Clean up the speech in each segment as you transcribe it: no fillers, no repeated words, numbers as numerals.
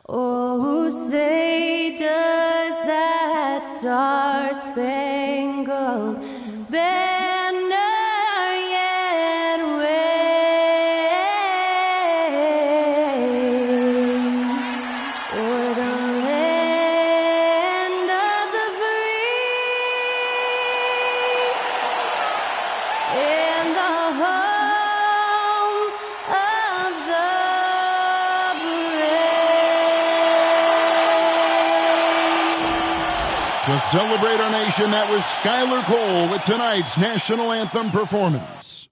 Oh, say does that star-spangled banner yet wave o'er the land of the free and the home of the To celebrate our nation, that was Skylar Cole with tonight's national anthem performance.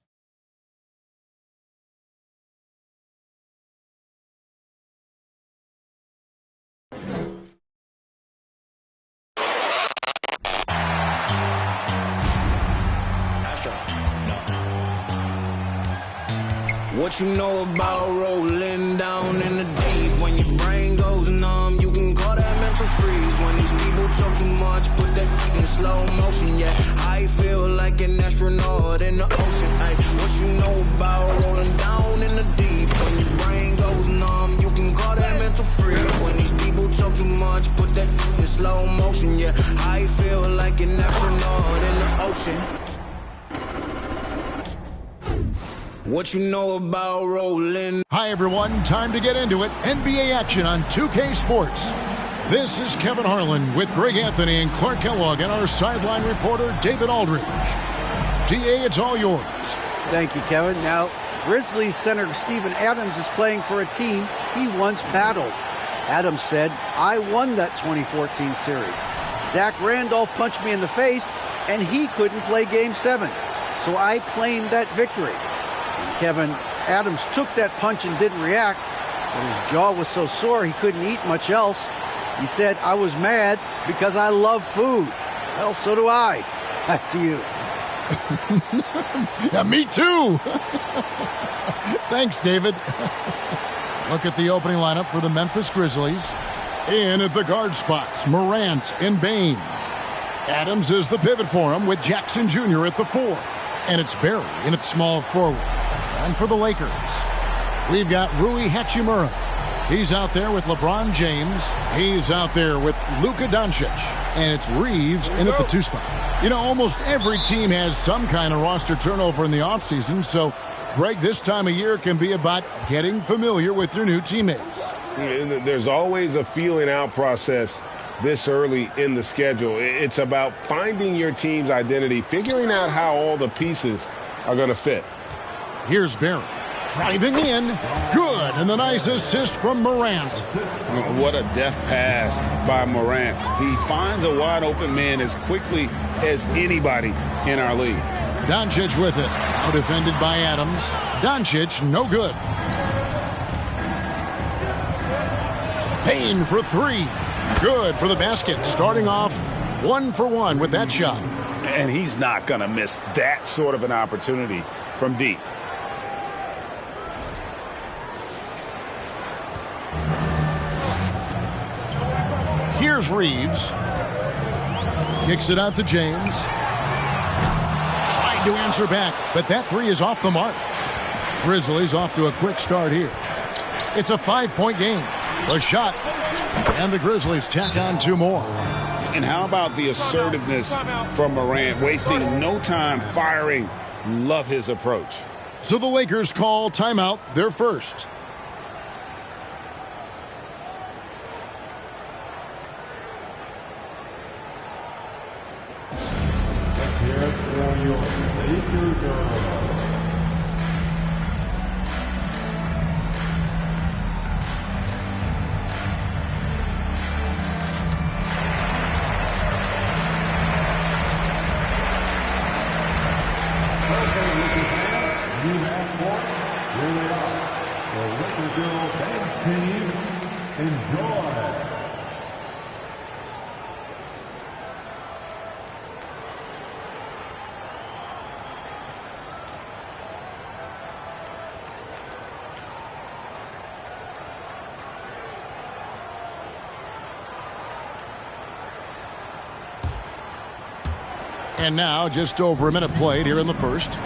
What you know about rolling down in the deep? When your brain goes numb, you can call that mental freeze. When these people talk too much, put that in slow motion, yeah. I feel like an astronaut in the ocean, ay. What you know about rolling down in the deep? When your brain goes numb, you can call that mental freeze. When these people talk too much, put that in slow motion, yeah. I feel like an astronaut in the ocean. What you know about rolling? Hi, everyone. Time to get into it. NBA action on 2K Sports. This is Kevin Harlan with Greg Anthony and Clark Kellogg and our sideline reporter, David Aldridge. DA, it's all yours. Thank you, Kevin. Now, Grizzlies center Steven Adams is playing for a team he once battled. Adams said, "I won that 2014 series. Zach Randolph punched me in the face, and he couldn't play Game 7. So I claimed that victory." Kevin, Adams took that punch and didn't react, but his jaw was so sore he couldn't eat much else. He said, "I was mad because I love food." Well, so do I. Back to you. Yeah, me too. Thanks, David. Look at the opening lineup for the Memphis Grizzlies. In at the guard spots, Morant and Bane. Adams is the pivot for him with Jackson Jr. at the 4. And it's Barry in at small forward. And for the Lakers, we've got Rui Hachimura. He's out there with LeBron James. He's out there with Luka Doncic. And it's Reeves in at the 2 spot. You know, almost every team has some kind of roster turnover in the offseason. So, Greg, this time of year can be about getting familiar with your new teammates. There's always a feeling out process this early in the schedule. It's about finding your team's identity, figuring out how all the pieces are going to fit. Here's Barry driving in. Good. And the nice assist from Morant. What a deft pass by Morant. He finds a wide open man as quickly as anybody in our league. Doncic with it. Now defended by Adams. Doncic, no good. Payne for 3. Good for the basket. Starting off 1 for 1 with that shot. And he's not going to miss that sort of an opportunity from deep. Here's Reeves. Kicks it out to James. Tried to answer back, but that 3 is off the mark. Grizzlies off to a quick start here. It's a 5-point game. The shot. And the Grizzlies tack on 2 more. And how about the assertiveness from Morant, wasting no time firing. Love his approach. So the Lakers call timeout, their first. Let's hear it for your Lakers. You have fought, here they are, the Lakers Banks team. Enjoy. And now, just over a minute played here in the first.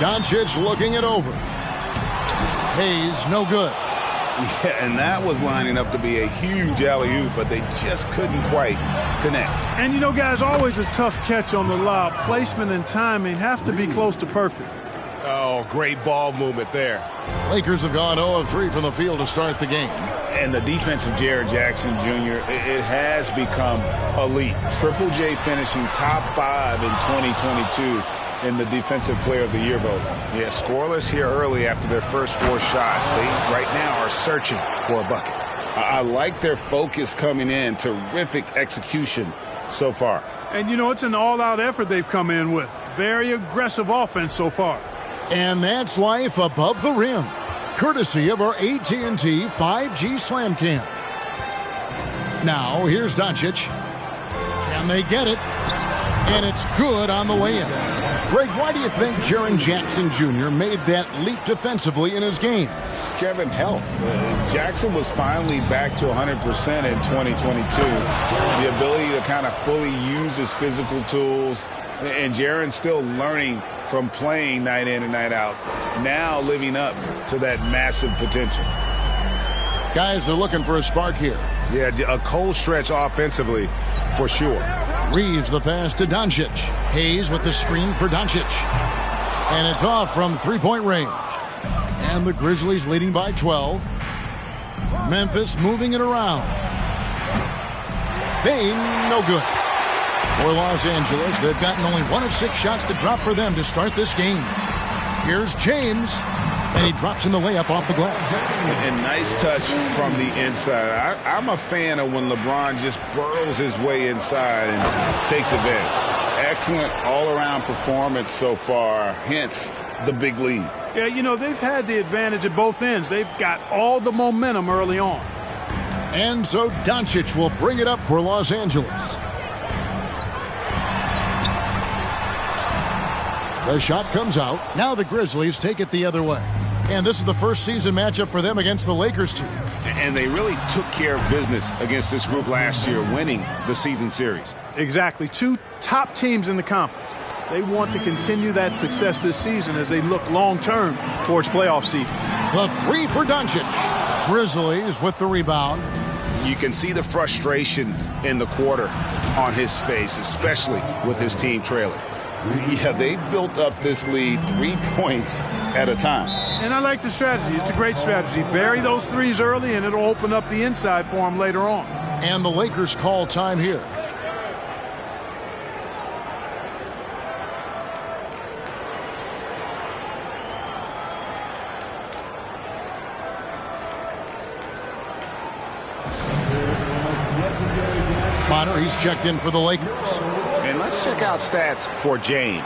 Doncic looking it over. Hayes, no good. Yeah, and that was lining up to be a huge alley-oop, but they just couldn't quite connect. And, you know, guys, always a tough catch on the lob. Placement and timing have to be close to perfect. Oh, great ball movement there. Lakers have gone 0 of 3 from the field to start the game. And the defense of Jared Jackson Jr., it has become elite. Triple J finishing top 5 in 2022 in the Defensive Player of the Year vote. Yeah, scoreless here early after their first 4 shots. They right now are searching for a bucket. I like their focus coming in. Terrific execution so far. And, you know, it's an all-out effort they've come in with. Very aggressive offense so far. And that's life above the rim, courtesy of our AT&T 5G Slam Cam. Now, here's Doncic. Can they get it? And it's good on the way in. Greg, why do you think Jaren Jackson Jr. made that leap defensively in his game? Kevin, health. Jackson was finally back to 100% in 2022. The ability to kind of fully use his physical tools. And Jaren's still learning from playing night in and night out. Now living up to that massive potential. Guys are looking for a spark here. Yeah, a cold stretch offensively for sure. Reeves the pass to Doncic. Hayes with the screen for Doncic. And it's off from three-point range. And the Grizzlies leading by 12. Memphis moving it around. Bain, no good. For Los Angeles, they've gotten only 1 of 6 shots to drop for them to start this game. Here's James. And he drops in the layup off the glass. And nice touch from the inside. I'm a fan of when LeBron just burrows his way inside and takes advantage. Excellent all-around performance so far, hence the big lead. Yeah, you know, they've had the advantage at both ends. They've got all the momentum early on. And so Doncic will bring it up for Los Angeles. The shot comes out. Now the Grizzlies take it the other way. And this is the first season matchup for them against the Lakers team. And they really took care of business against this group last year, winning the season series. Exactly. 2 top teams in the conference. They want to continue that success this season as they look long-term towards playoff season. The 3 for Doncic. Grizzlies with the rebound. You can see the frustration in the quarter on his face, especially with his team trailing. Yeah, they built up this lead 3 points at a time. And I like the strategy. It's a great strategy. Bury those threes early, and it'll open up the inside for them later on. And the Lakers call time here. Bonner, he's checked in for the Lakers. And let's check out stats for James.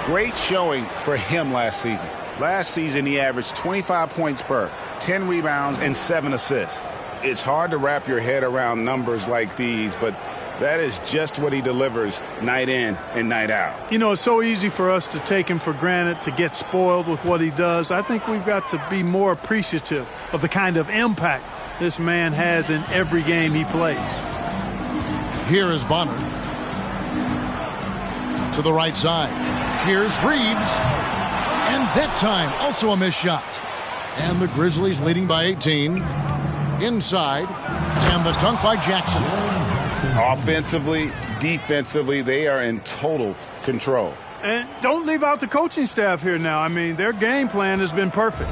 Great showing for him last season. Last season, he averaged 25 points per, 10 rebounds, and 7 assists. It's hard to wrap your head around numbers like these, but that is just what he delivers night in and night out. You know, it's so easy for us to take him for granted, to get spoiled with what he does. I think we've got to be more appreciative of the kind of impact this man has in every game he plays. Here is Bonner. To the right side. Here's Reeves. And that time, also a missed shot. And the Grizzlies leading by 18. Inside. And the dunk by Jackson. Offensively, defensively, they are in total control. And don't leave out the coaching staff here now. I mean, their game plan has been perfect.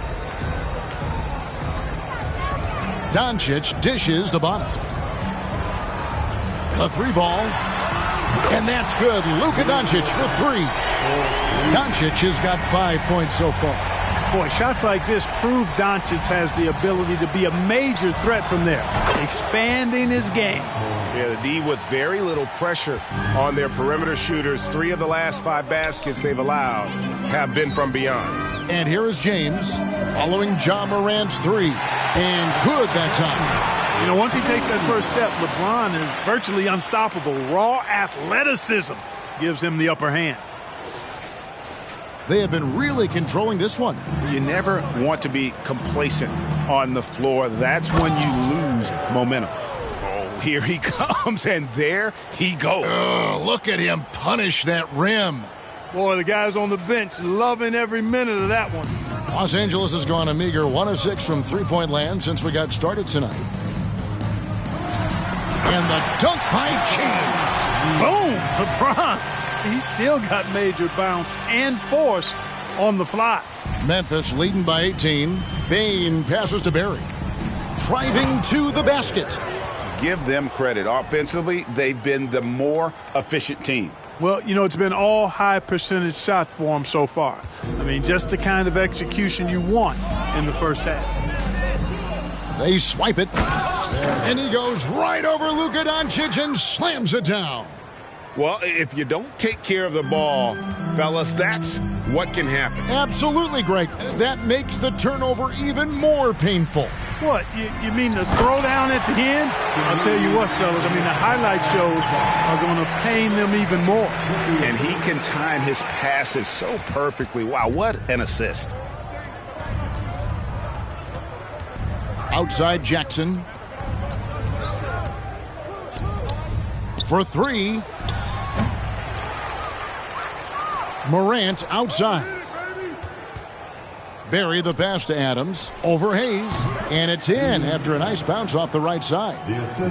Doncic dishes to Bonner. The 3 ball. And that's good. Luka Doncic for 3. Doncic has got 5 points so far. Boy, shots like this prove Doncic has the ability to be a major threat from there, expanding his game. Yeah, the D with very little pressure on their perimeter shooters. 3 of the last 5 baskets they've allowed have been from beyond. And here is James following Ja Morant's 3. And good that time. You know, once he takes that first step, LeBron is virtually unstoppable. Raw athleticism gives him the upper hand. They have been really controlling this one. You never want to be complacent on the floor. That's when you lose momentum. Oh, here he comes, and there he goes. Look at him punish that rim. Boy, the guys on the bench loving every minute of that one. Los Angeles has gone a meager 1 of 6 from three-point land since we got started tonight. And the dunk by James. Boom! LeBron. He's still got major bounce and force on the fly. Memphis leading by 18. Bane passes to Barry. Driving to the basket. Give them credit. Offensively, they've been the more efficient team. Well, you know, it's been all high percentage shots for them so far. I mean, just the kind of execution you want in the first half. They swipe it. And he goes right over Luka Doncic and slams it down. Well, if you don't take care of the ball, fellas, that's what can happen. Absolutely, Greg. That makes the turnover even more painful. What? You mean the throwdown at the end? I'll tell you what, fellas. I mean, the highlight shows are going to pain them even more. And he can time his passes so perfectly. Wow, what an assist. Outside Jackson. For three. Morant outside. Barry the pass to Adams. Over Hayes. And it's in after a nice bounce off the right side.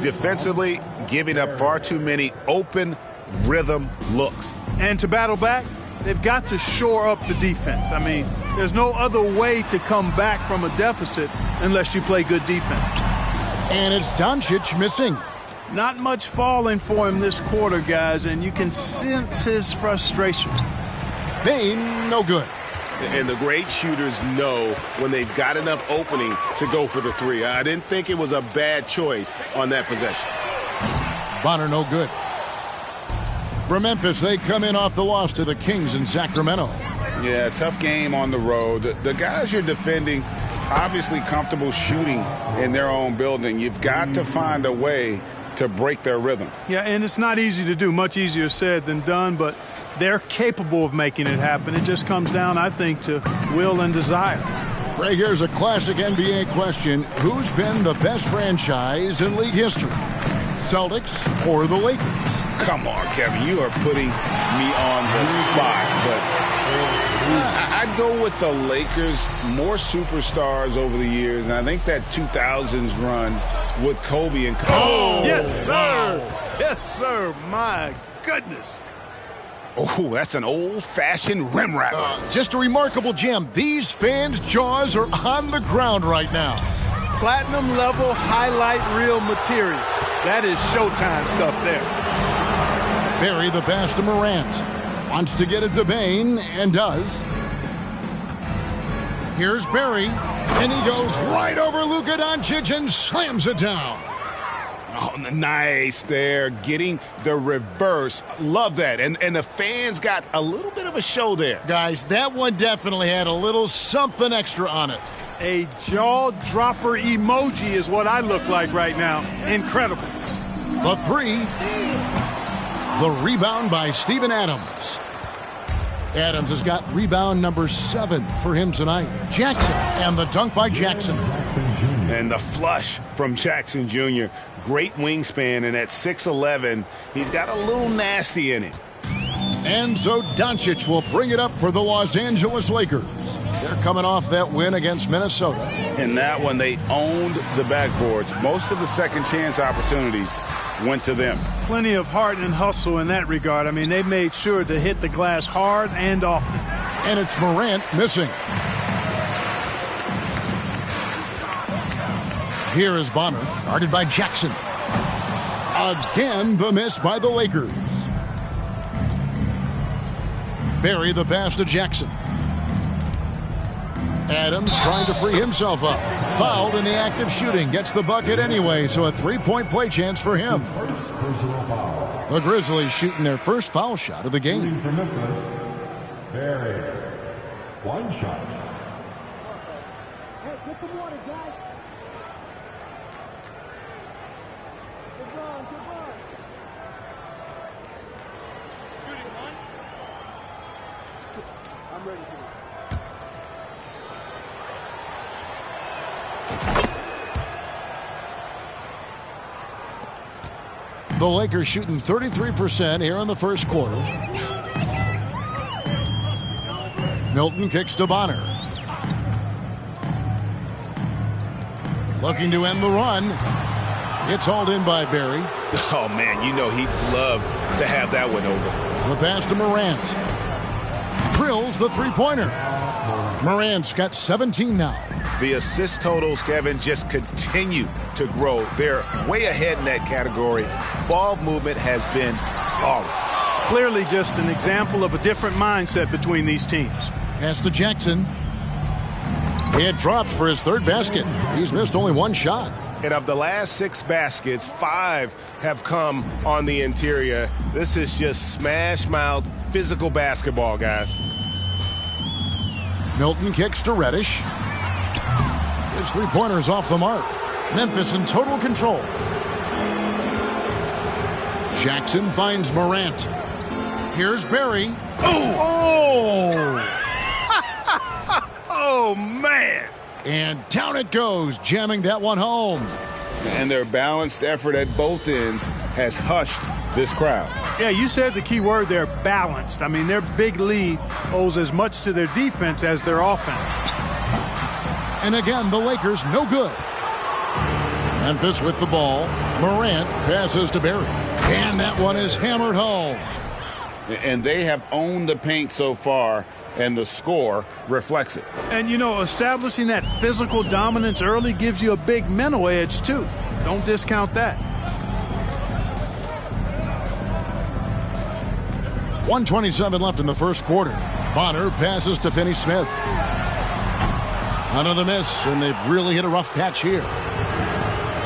Defensively, giving up far too many open rhythm looks. And to battle back, they've got to shore up the defense. I mean, there's no other way to come back from a deficit unless you play good defense. And it's Doncic missing. Not much falling for him this quarter, guys, and you can sense his frustration. Bane, no good. And the great shooters know when they've got enough opening to go for the three. I didn't think it was a bad choice on that possession. Bonner, no good. For Memphis, they come in off the loss to the Kings in Sacramento. Yeah, tough game on the road. The guys you're defending, obviously comfortable shooting in their own building. You've got to find a way to break their rhythm. Yeah, and it's not easy to do. Much easier said than done, but they're capable of making it happen. It just comes down, I think, to will and desire. Greg, here's a classic NBA question. Who's been the best franchise in league history? Celtics or the Lakers? Come on, Kevin. You are putting me on the spot. But I'd go with the Lakers. More superstars over the years. And I think that 2000s run with Kobe and Kobe. Oh, yes, sir. Yes, sir. My goodness. Oh, that's an old-fashioned rim wrapper. Just a remarkable gem. These fans' jaws are on the ground right now. Platinum level highlight reel material. That is Showtime stuff there. Barry the pass to Morant. Wants to get it to Bane and does. Here's Barry. And he goes right over Luka Doncic and slams it down. Oh, nice there. Getting the reverse. Love that. And the fans got a little bit of a show there. Guys, that one definitely had a little something extra on it. A jaw-dropper emoji is what I look like right now. Incredible. The three. The rebound by Steven Adams. Adams has got rebound number 7 for him tonight. Jackson, and the dunk by Jackson. And the flush from Jackson Jr. Great wingspan, and at 6'11", he's got a little nasty in it. And so Doncic will bring it up for the Los Angeles Lakers. They're coming off that win against Minnesota. In that one, they owned the backboards. Most of the second chance opportunities went to them. Plenty of heart and hustle in that regard. I mean, they made sure to hit the glass hard and often. And it's Morant missing. Here is Bonner, guarded by Jackson. Again, the miss by the Lakers. Barry the pass to Jackson. Adams trying to free himself up. Fouled in the act of shooting. Gets the bucket anyway, so a three-point play chance for him. The Grizzlies shooting their first foul shot of the game. For Memphis, Barry. One shot. Hey, get some water, guys. Good run, good run. Shooting one. I'm ready for it. The Lakers shooting 33% here in the first quarter. Milton kicks to Bonner. Looking to end the run. It's hauled in by Barry. Oh, man, you know he'd love to have that one over. The pass to Morant. Drills the three-pointer. Morant's got 17 now. The assist totals, Kevin, just continue to grow. They're way ahead in that category. Ball movement has been flawless. Clearly just an example of a different mindset between these teams. Pass to Jackson. It drops for his third basket. He's missed only one shot. And of the last 6 baskets, 5 have come on the interior. This is just smash-mouth physical basketball, guys. Milton kicks to Reddish. His three-pointer's off the mark. Memphis in total control. Jackson finds Morant. Here's Barry. Oh! Oh, man! And down it goes, jamming that one home. And their balanced effort at both ends has hushed this crowd. Yeah, you said the key word there, balanced. I mean, their big lead owes as much to their defense as their offense. And again, the Lakers no good. Memphis with the ball. Morant passes to Barry. And that one is hammered home. And they have owned the paint so far, and the score reflects it. And, you know, establishing that physical dominance early gives you a big mental edge, too. Don't discount that. 1:27 left in the first quarter. Bonner passes to Finney-Smith. Another miss, and they've really hit a rough patch here.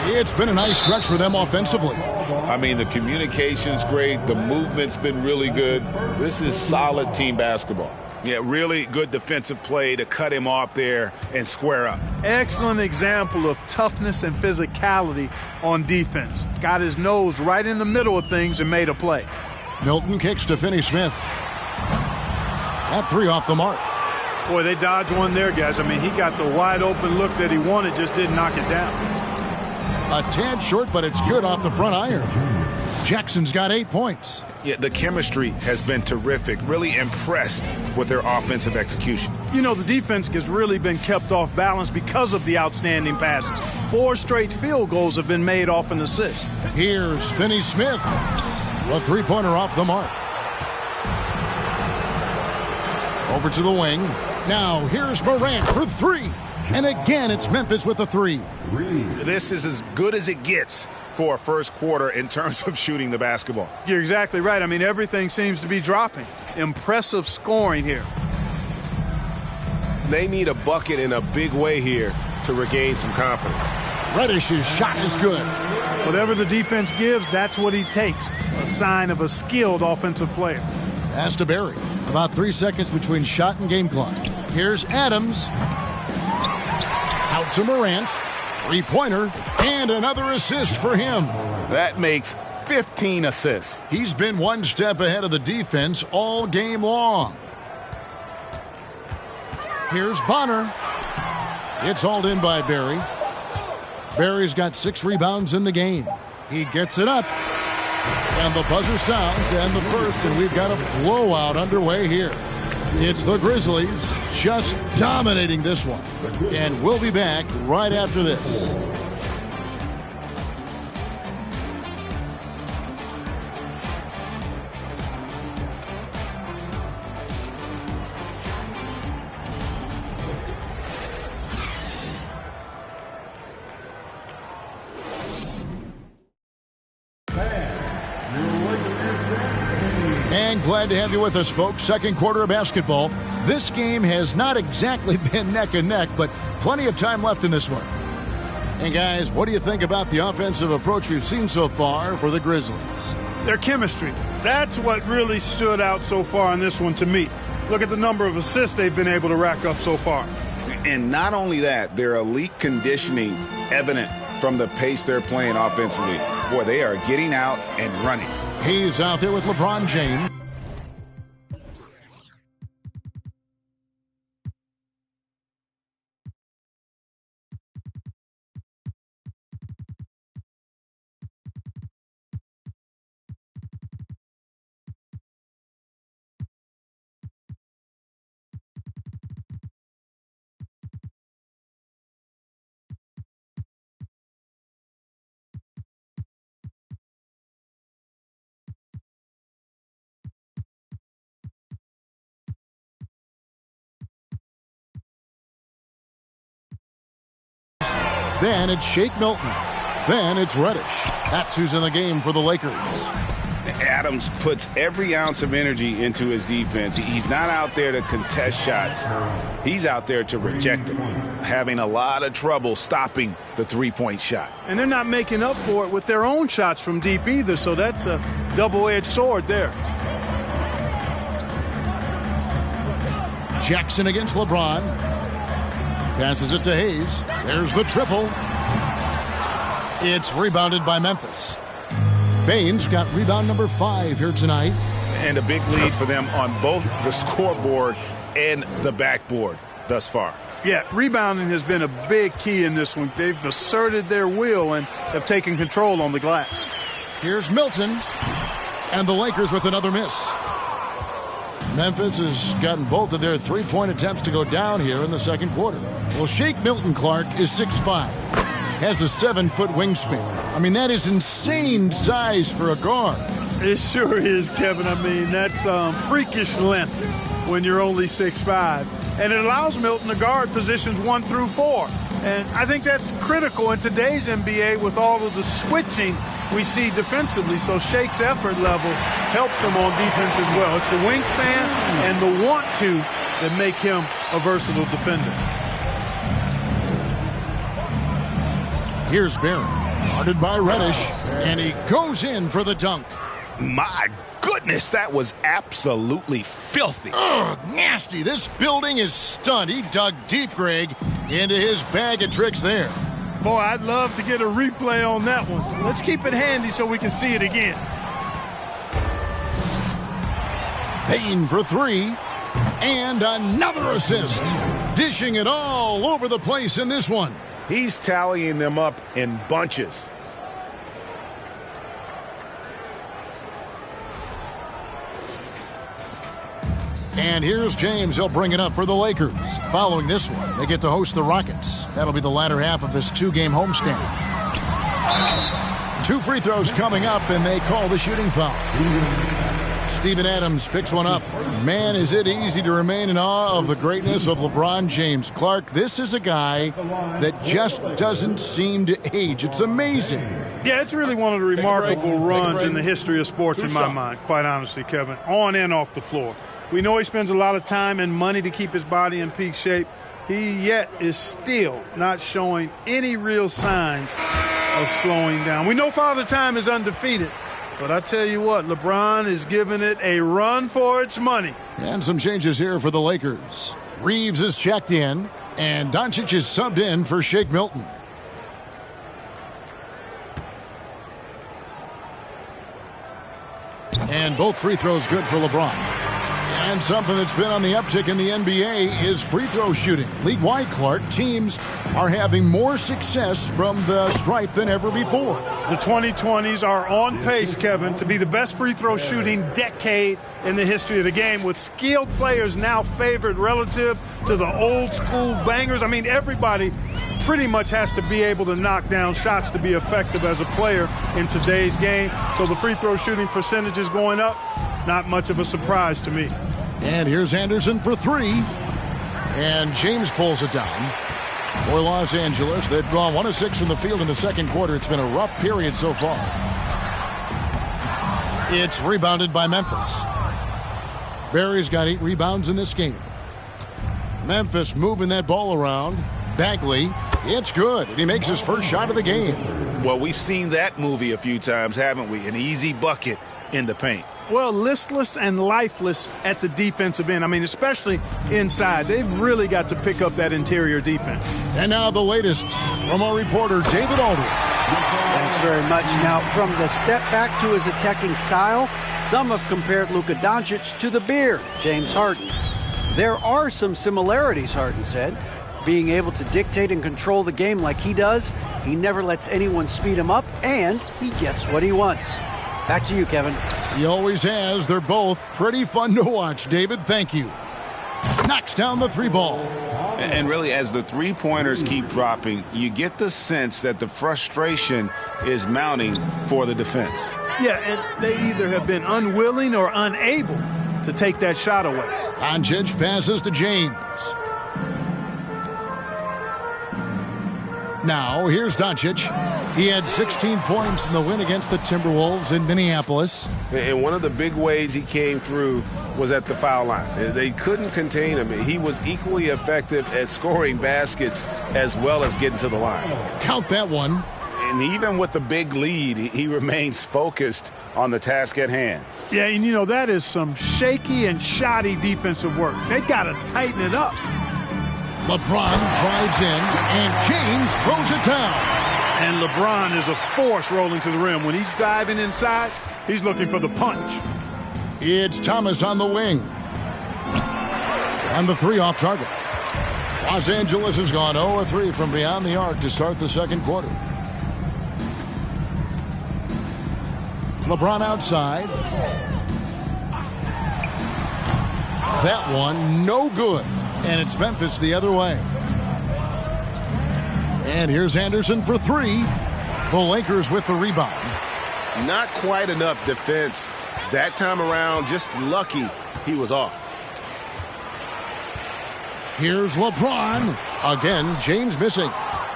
It's been a nice stretch for them offensively. I mean, the communication's great. The movement's been really good. This is solid team basketball. Yeah, really good defensive play to cut him off there and square up. Excellent example of toughness and physicality on defense. Got his nose right in the middle of things and made a play. Milton kicks to Finney-Smith. That three off the mark. Boy, they dodged one there, guys. I mean, he got the wide open look that he wanted, just didn't knock it down. A tad short, but it's good off the front iron. Jackson's got 8 points. Yeah, the chemistry has been terrific. Really impressed with their offensive execution. You know, the defense has really been kept off balance because of the outstanding passes. 4 straight field goals have been made off an assist. Here's Finney-Smith. A three-pointer off the mark. Over to the wing. Now here's Morant for 3. And again, it's Memphis with the 3. This is as good as it gets for a first quarter in terms of shooting the basketball. You're exactly right. I mean, everything seems to be dropping. Impressive scoring here. They need a bucket in a big way here to regain some confidence. Reddish's shot is good. Whatever the defense gives, that's what he takes. A sign of a skilled offensive player. Pass to Barry. About 3 seconds between shot and game clock. Here's Adams. Out to Morant. Three-pointer. And another assist for him. That makes 15 assists. He's been one step ahead of the defense all game long. Here's Bonner. It's hauled in by Barry. Barry's got 6 rebounds in the game. He gets it up. And the buzzer sounds to end the first, and we've got a blowout underway here. It's the Grizzlies just dominating this one. And we'll be back right after this. And glad to have you with us, folks. Second quarter of basketball. This game has not exactly been neck and neck, but plenty of time left in this one. And guys, what do you think about the offensive approach we've seen so far for the Grizzlies? Their chemistry. That's what really stood out so far in this one to me. Look at the number of assists they've been able to rack up so far. And not only that, their elite conditioning evident from the pace they're playing offensively. Boy, they are getting out and running. He's out there with LeBron James. Then it's Shake Milton. Then it's Reddish. That's who's in the game for the Lakers. Adams puts every ounce of energy into his defense. He's not out there to contest shots. He's out there to reject them, having a lot of trouble stopping the three-point shot. And they're not making up for it with their own shots from deep either, so that's a double-edged sword there. Jackson against LeBron. Passes it to Hayes. There's the triple. It's rebounded by Memphis. Baines got rebound number 5 here tonight. And a big lead for them on both the scoreboard and the backboard thus far. Yeah, rebounding has been a big key in this one. They've asserted their will and have taken control on the glass. Here's Milton. And the Lakers with another miss. Memphis has gotten both of their three-point attempts to go down here in the second quarter. Well, Shake Milton Clark is 6'5". Has a 7-foot wingspan. I mean, that is insane size for a guard. It sure is, Kevin. I mean, that's freakish length when you're only 6'5". And it allows Milton to guard positions 1 through 4. And I think that's critical in today's NBA with all of the switching we see defensively. So Shake's effort level helps him on defense as well. It's the wingspan and the want to that make him a versatile defender. Here's Barron, guarded by Reddish, and he goes in for the dunk. My goodness, that was absolutely filthy. Ugh, nasty. This building is stunned. He dug deep, Greg, into his bag of tricks there. Boy, I'd love to get a replay on that one. Let's keep it handy so we can see it again. Payne for 3, and another assist. Dishing it all over the place in this one. He's tallying them up in bunches. And here's James. He'll bring it up for the Lakers. Following this one, they get to host the Rockets. That'll be the latter half of this 2-game homestand. 2 free throws coming up, and they call the shooting foul. Steven Adams picks one up. Man, is it easy to remain in awe of the greatness of LeBron James. Clark, this is a guy that just doesn't seem to age. It's amazing. Yeah, it's really one of the remarkable runs in the history of sports in my mind, quite honestly, Kevin, on and off the floor. We know he spends a lot of time and money to keep his body in peak shape. He yet is still not showing any real signs of slowing down. We know Father Time is undefeated. But I tell you what, LeBron is giving it a run for its money. And some changes here for the Lakers. Reeves is checked in, and Doncic is subbed in for Shake Milton. And both free throws good for LeBron. And something that's been on the uptick in the NBA is free throw shooting. League-wide, Clark, teams are having more success from the stripe than ever before. The 2020s are on pace, Kevin, to be the best free throw shooting decade in the history of the game, with skilled players now favored relative to the old school bangers. I mean, everybody pretty much has to be able to knock down shots to be effective as a player in today's game. So the free throw shooting percentage is going up. Not much of a surprise to me. And here's Anderson for 3. And James pulls it down for Los Angeles. They've gone 1 of 6 from the field in the second quarter. It's been a rough period so far. It's rebounded by Memphis. Barry's got 8 rebounds in this game. Memphis moving that ball around. Bagley, it's good. And he makes his first shot of the game. Well, we've seen that movie a few times, haven't we? An easy bucket in the paint. Well, listless and lifeless at the defensive end. I mean, especially inside. They've really got to pick up that interior defense. And now the latest from our reporter, David Aldridge. Thanks very much. Now, from the step back to his attacking style, some have compared Luka Doncic to the Beard, James Harden. There are some similarities, Harden said. Being able to dictate and control the game like he does, he never lets anyone speed him up, and he gets what he wants. Back to you, Kevin. He always has. They're both pretty fun to watch. David, thank you. Knocks down the 3 ball. And really, as the three-pointers keep dropping, you get the sense that the frustration is mounting for the defense. Yeah, and they either have been unwilling or unable to take that shot away. Doncic passes to James. Now, here's Doncic. He had 16 points in the win against the Timberwolves in Minneapolis. And one of the big ways he came through was at the foul line. They couldn't contain him. He was equally effective at scoring baskets as well as getting to the line. Count that one. And even with the big lead, he remains focused on the task at hand. Yeah, and you know, that is some shaky and shoddy defensive work. They got to tighten it up. LeBron drives in, and James throws it down. And LeBron is a force rolling to the rim. When he's diving inside, he's looking for the punch. It's Thomas on the wing. And the three off target. Los Angeles has gone 0-3 from beyond the arc to start the second quarter. LeBron outside. That one, no good. And it's Memphis the other way. And here's Anderson for three. The Lakers with the rebound. Not quite enough defense. That time around, just lucky he was off. Here's LeBron. Again, James missing.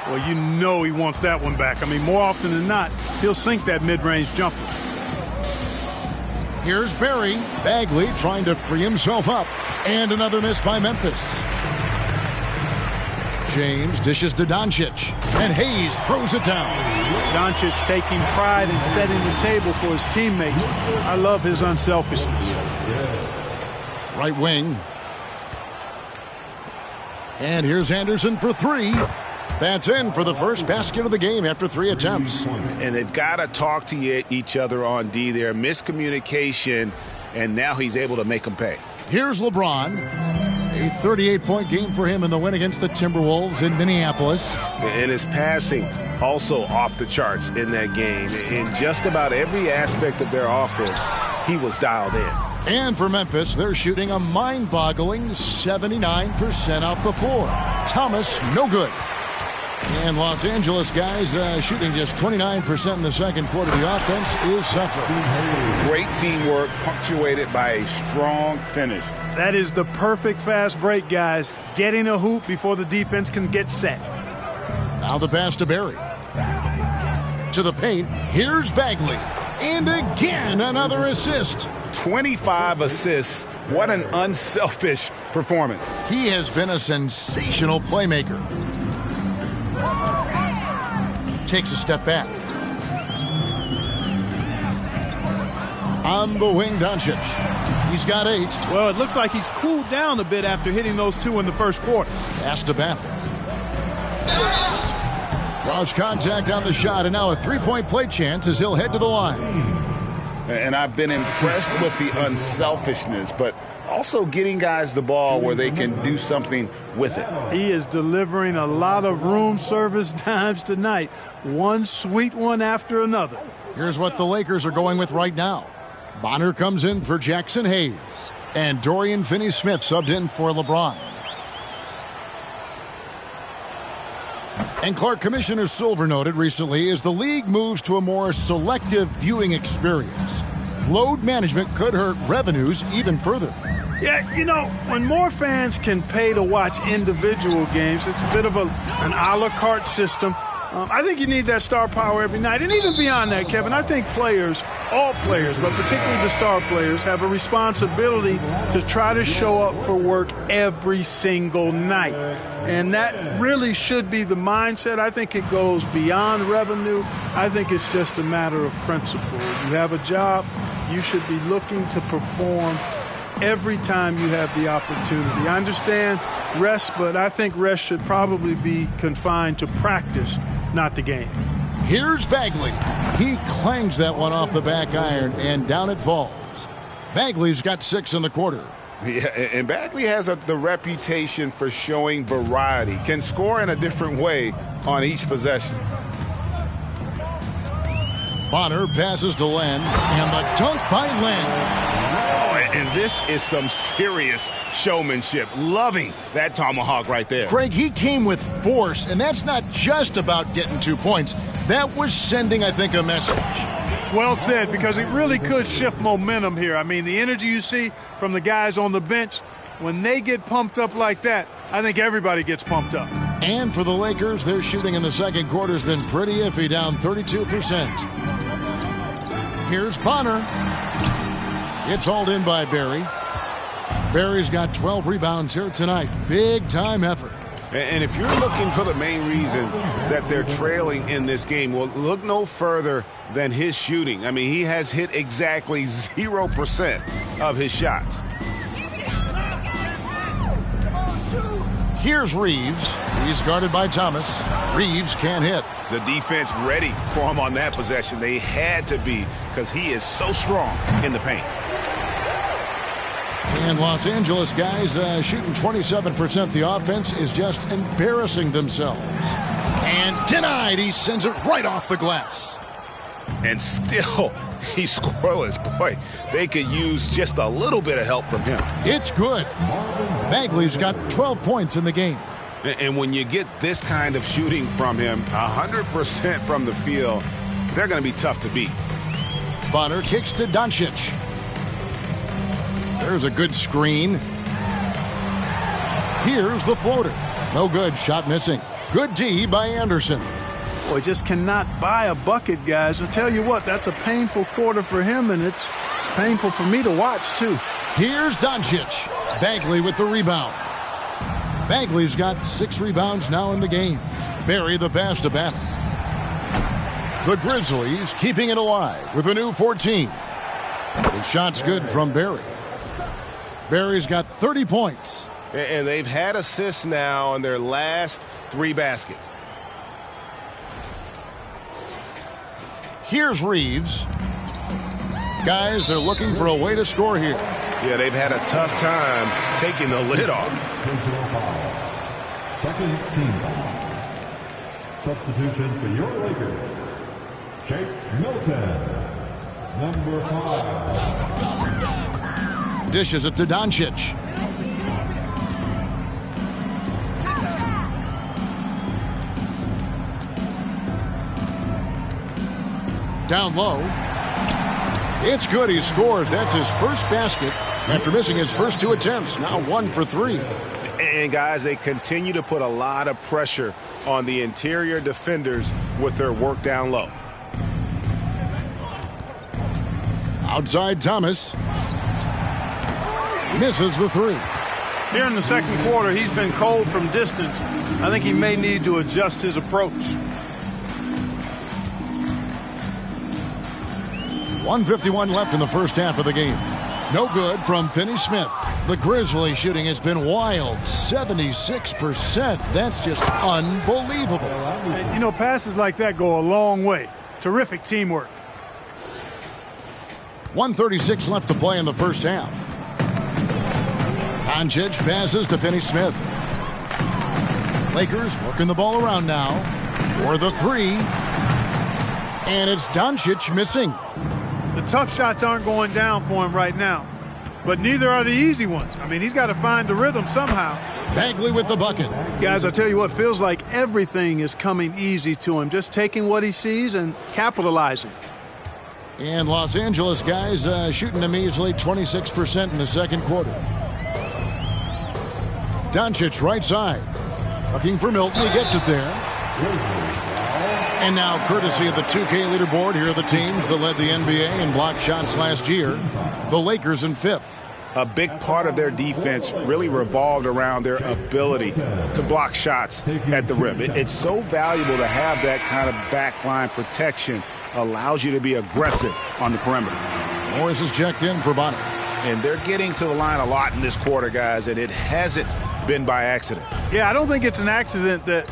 Well, you know he wants that one back. I mean, more often than not, he'll sink that mid-range jumper. Here's Barry. Bagley trying to free himself up. And another miss by Memphis. James dishes to Doncic. And Hayes throws it down. Doncic taking pride in setting the table for his teammates. I love his unselfishness. Right wing. And here's Anderson for three. That's in for the first basket of the game after 3 attempts. And they've got to talk to each other on D there. Miscommunication, and now he's able to make them pay. Here's LeBron. A 38-point game for him in the win against the Timberwolves in Minneapolis. And his passing also off the charts in that game. In just about every aspect of their offense, he was dialed in. And for Memphis, they're shooting a mind-boggling 79% off the floor. Thomas, no good. And Los Angeles guys shooting just 29% in the second quarter. The offense is suffering. Great teamwork punctuated by a strong finish. That is the perfect fast break, guys. Getting a hoop before the defense can get set. Now the pass to Barry. To the paint. Here's Bagley. And again, another assist. 25 assists. What an unselfish performance. He has been a sensational playmaker. Takes a step back. On the wing, Doncic. He's got 8. Well, it looks like he's cooled down a bit after hitting those 2 in the first quarter. Pass to Bap. Draws contact on the shot, and now a three-point play chance as he'll head to the line. And I've been impressed with the unselfishness, but also getting guys the ball where they can do something with it. He is delivering a lot of room service dimes tonight. One sweet one after another. Here's what the Lakers are going with right now. Bonner comes in for Jackson Hayes. And Dorian Finney-Smith subbed in for LeBron. And Clark, Commissioner Silver noted recently, as the league moves to a more selective viewing experience, load management could hurt revenues even further. Yeah, you know, when more fans can pay to watch individual games, it's a bit of an a la carte system. I think you need that star power every night. And even beyond that, Kevin, I think players, all players, but particularly the star players, have a responsibility to try to show up for work every single night. And that really should be the mindset. I think it goes beyond revenue. I think it's just a matter of principle. You have a job, you should be looking to perform every time you have the opportunity. I understand rest, but I think rest should probably be confined to practice, not the game. Here's Bagley. He clangs that one off the back iron, and down it falls. Bagley's got 6 in the quarter. Yeah, and Bagley has the reputation for showing variety, can score in a different way on each possession. Bonner passes to Len, and the dunk by Len. And this is some serious showmanship. Loving that tomahawk right there. Craig, he came with force, and that's not just about getting 2 points. That was sending, I think, a message. Well said, because it really could shift momentum here. I mean, the energy you see from the guys on the bench, when they get pumped up like that, I think everybody gets pumped up. And for the Lakers, their shooting in the second quarter has been pretty iffy, down 32%. Here's Bonner. It's hauled in by Barry. Barry's got 12 rebounds here tonight. Big-time effort. And if you're looking for the main reason that they're trailing in this game, well, look no further than his shooting. I mean, he has hit exactly 0% of his shots. Here's Reeves. He's guarded by Thomas. Reeves can't hit. The defense ready for him on that possession. They had to be, because he is so strong in the paint. And Los Angeles guys shooting 27%. The offense is just embarrassing themselves. And denied. He sends it right off the glass. And still, he's scoreless. Boy, they could use just a little bit of help from him. It's good. Bagley's got 12 points in the game. And when you get this kind of shooting from him, 100% from the field, they're going to be tough to beat. Bonner kicks to Doncic. There's a good screen. Here's the floater. No good. Shot missing. Good D by Anderson. Boy, just cannot buy a bucket, guys. I'll tell you what, that's a painful quarter for him, and it's painful for me to watch, too. Here's Doncic. Bagley with the rebound. Bagley's got 6 rebounds now in the game. Barry the pass to Banner. The Grizzlies keeping it alive with a new 14. The shot's good from Barry. Barry's got 30 points. And they've had assists now in their last 3 baskets. Here's Reeves. Guys, they're looking for a way to score here. Yeah, they've had a tough time taking the lid off. Second team foul. Substitution for your Lakers. Shake Milton, number 5. Dishes it to Doncic. Down low. It's good. He scores. That's his first basket after missing his first 2 attempts. Now 1 for 3. And, guys, they continue to put a lot of pressure on the interior defenders with their work down low. Outside Thomas. Misses the 3. Here in the second quarter, he's been cold from distance. I think he may need to adjust his approach. 1:51 left in the first half of the game. No good from Finney-Smith. The Grizzlies shooting has been wild. 76%. That's just unbelievable. And, you know, passes like that go a long way. Terrific teamwork. 1:36 left to play in the first half. Doncic passes to Finney-Smith. Lakers working the ball around now for the 3. And it's Doncic missing. The tough shots aren't going down for him right now, but neither are the easy ones. I mean, he's got to find the rhythm somehow. Bagley with the bucket. Guys, I tell you what, feels like everything is coming easy to him, just taking what he sees and capitalizing. And Los Angeles guys shooting a measly 26% in the second quarter. Doncic right side. Looking for Milton. He gets it there. And now, courtesy of the 2K leaderboard, here are the teams that led the NBA in blocked shots last year. The Lakers in 5th. A big part of their defense really revolved around their ability to block shots at the rim. It's so valuable to have that kind of backline protection. Allows you to be aggressive on the perimeter. Morris is checked in for Bonner. And they're getting to the line a lot in this quarter, guys, and it hasn't been by accident. Yeah, I don't think it's an accident that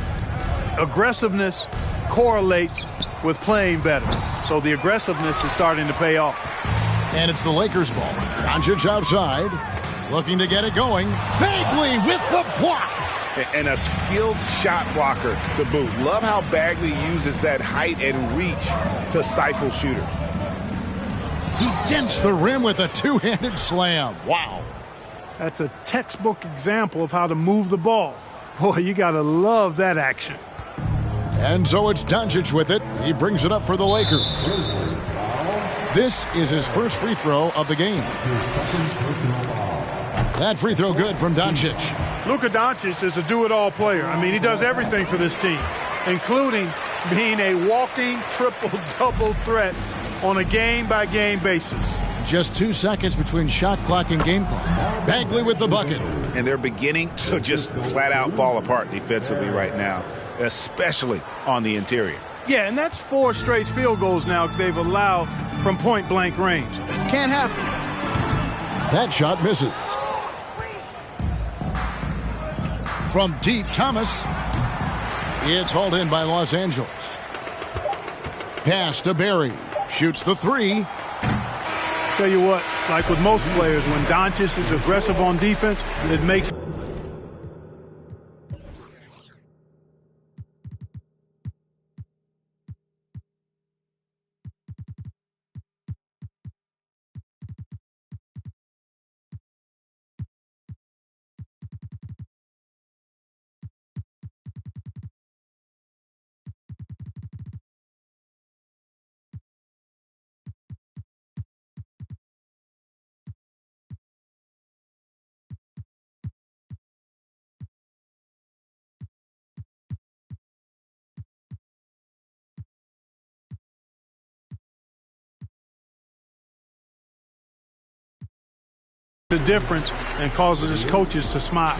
aggressiveness correlates with playing better. So the aggressiveness is starting to pay off. And it's the Lakers ball. Doncic outside, looking to get it going. Bagley with the block. And a skilled shot blocker to boot. Love how Bagley uses that height and reach to stifle shooters. He dents the rim with a 2-handed slam. Wow. That's a textbook example of how to move the ball. Boy, you got to love that action. And so it's Doncic with it. He brings it up for the Lakers. This is his first free throw of the game. That free throw good from Doncic. Luka Doncic is a do-it-all player. I mean, he does everything for this team, including being a walking triple-double threat on a game-by-game basis. Just 2 seconds between shot clock and game clock. Bagley with the bucket. And they're beginning to just flat-out fall apart defensively right now, especially on the interior. Yeah, and that's 4 straight field goals now they've allowed from point-blank range. Can't happen. That shot misses. From deep, Thomas. It's hauled in by Los Angeles. Pass to Barry. Shoots the 3. Tell you what, like with most players, when Doncic is aggressive on defense, it makes the difference and causes his coaches to smile.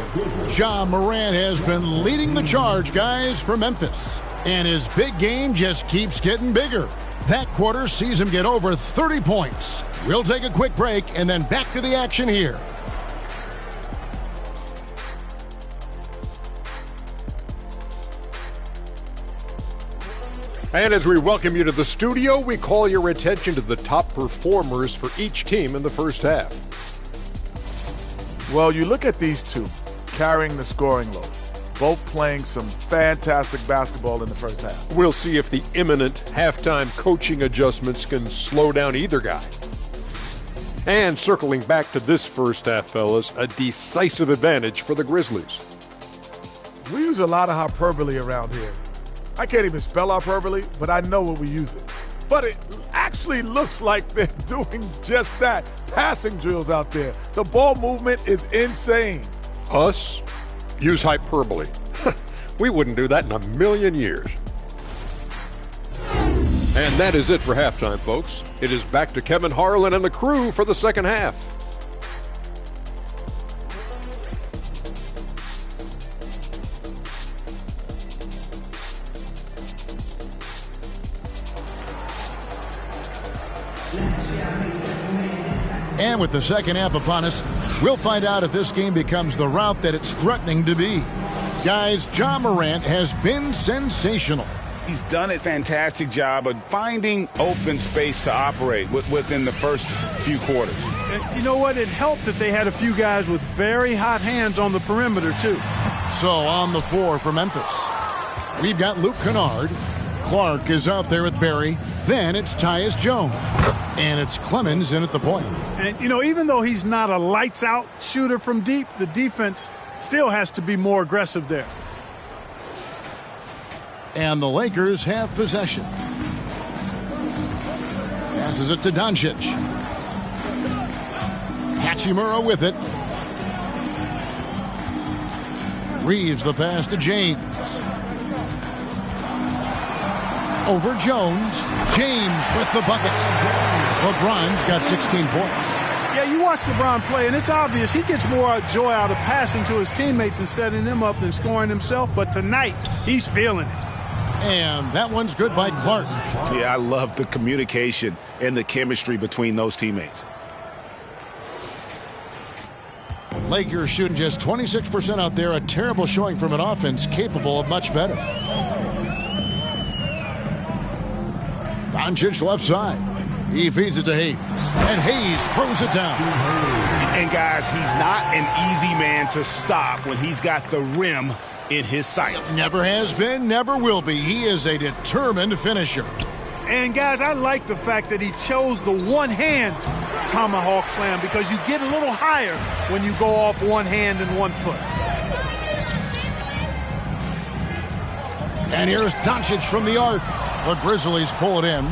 Ja Morant has been leading the charge, guys, for Memphis. And his big game just keeps getting bigger. That quarter sees him get over 30 points. We'll take a quick break and then back to the action here. And as we welcome you to the studio, we call your attention to the top performers for each team in the first half. Well, you look at these two carrying the scoring load, both playing some fantastic basketball in the first half. We'll see if the imminent halftime coaching adjustments can slow down either guy. And circling back to this first half, fellas, a decisive advantage for the Grizzlies. We use a lot of hyperbole around here. I can't even spell hyperbole, but I know what we use it. But it actually looks like they're doing just that. Passing drills out there. The ball movement is insane. Us? Use hyperbole. We wouldn't do that in a million years. And that is it for halftime, folks. It is back to Kevin Harlan and the crew for the second half. And with the second half upon us, we'll find out if this game becomes the route that it's threatening to be. Guys, Ja Morant has been sensational. He's done a fantastic job of finding open space to operate within the first few quarters. And you know what? It helped that they had a few guys with very hot hands on the perimeter, too. So on the floor for Memphis, we've got Luke Kennard. Clark is out there with Barry. Then it's Tyus Jones. And it's Clemens in at the point. And, you know, even though he's not a lights-out shooter from deep, the defense still has to be more aggressive there. And the Lakers have possession. Passes it to Doncic. Hachimura with it. Reeves the pass to James. Over Jones. James with the bucket. LeBron's got 16 points. Yeah, you watch LeBron play, and it's obvious he gets more joy out of passing to his teammates and setting them up than scoring himself. But tonight, he's feeling it. And that one's good by Clark. Yeah, I love the communication and the chemistry between those teammates. Lakers shooting just 26% out there. A terrible showing from an offense capable of much better. Doncic left side. He feeds it to Hayes. And Hayes throws it down. And guys, he's not an easy man to stop when he's got the rim in his sights. Never has been, never will be. He is a determined finisher. And guys, I like the fact that he chose the one-hand tomahawk slam because you get a little higher when you go off one hand and 1 foot. And here's Doncic from the arc. The Grizzlies pull it in.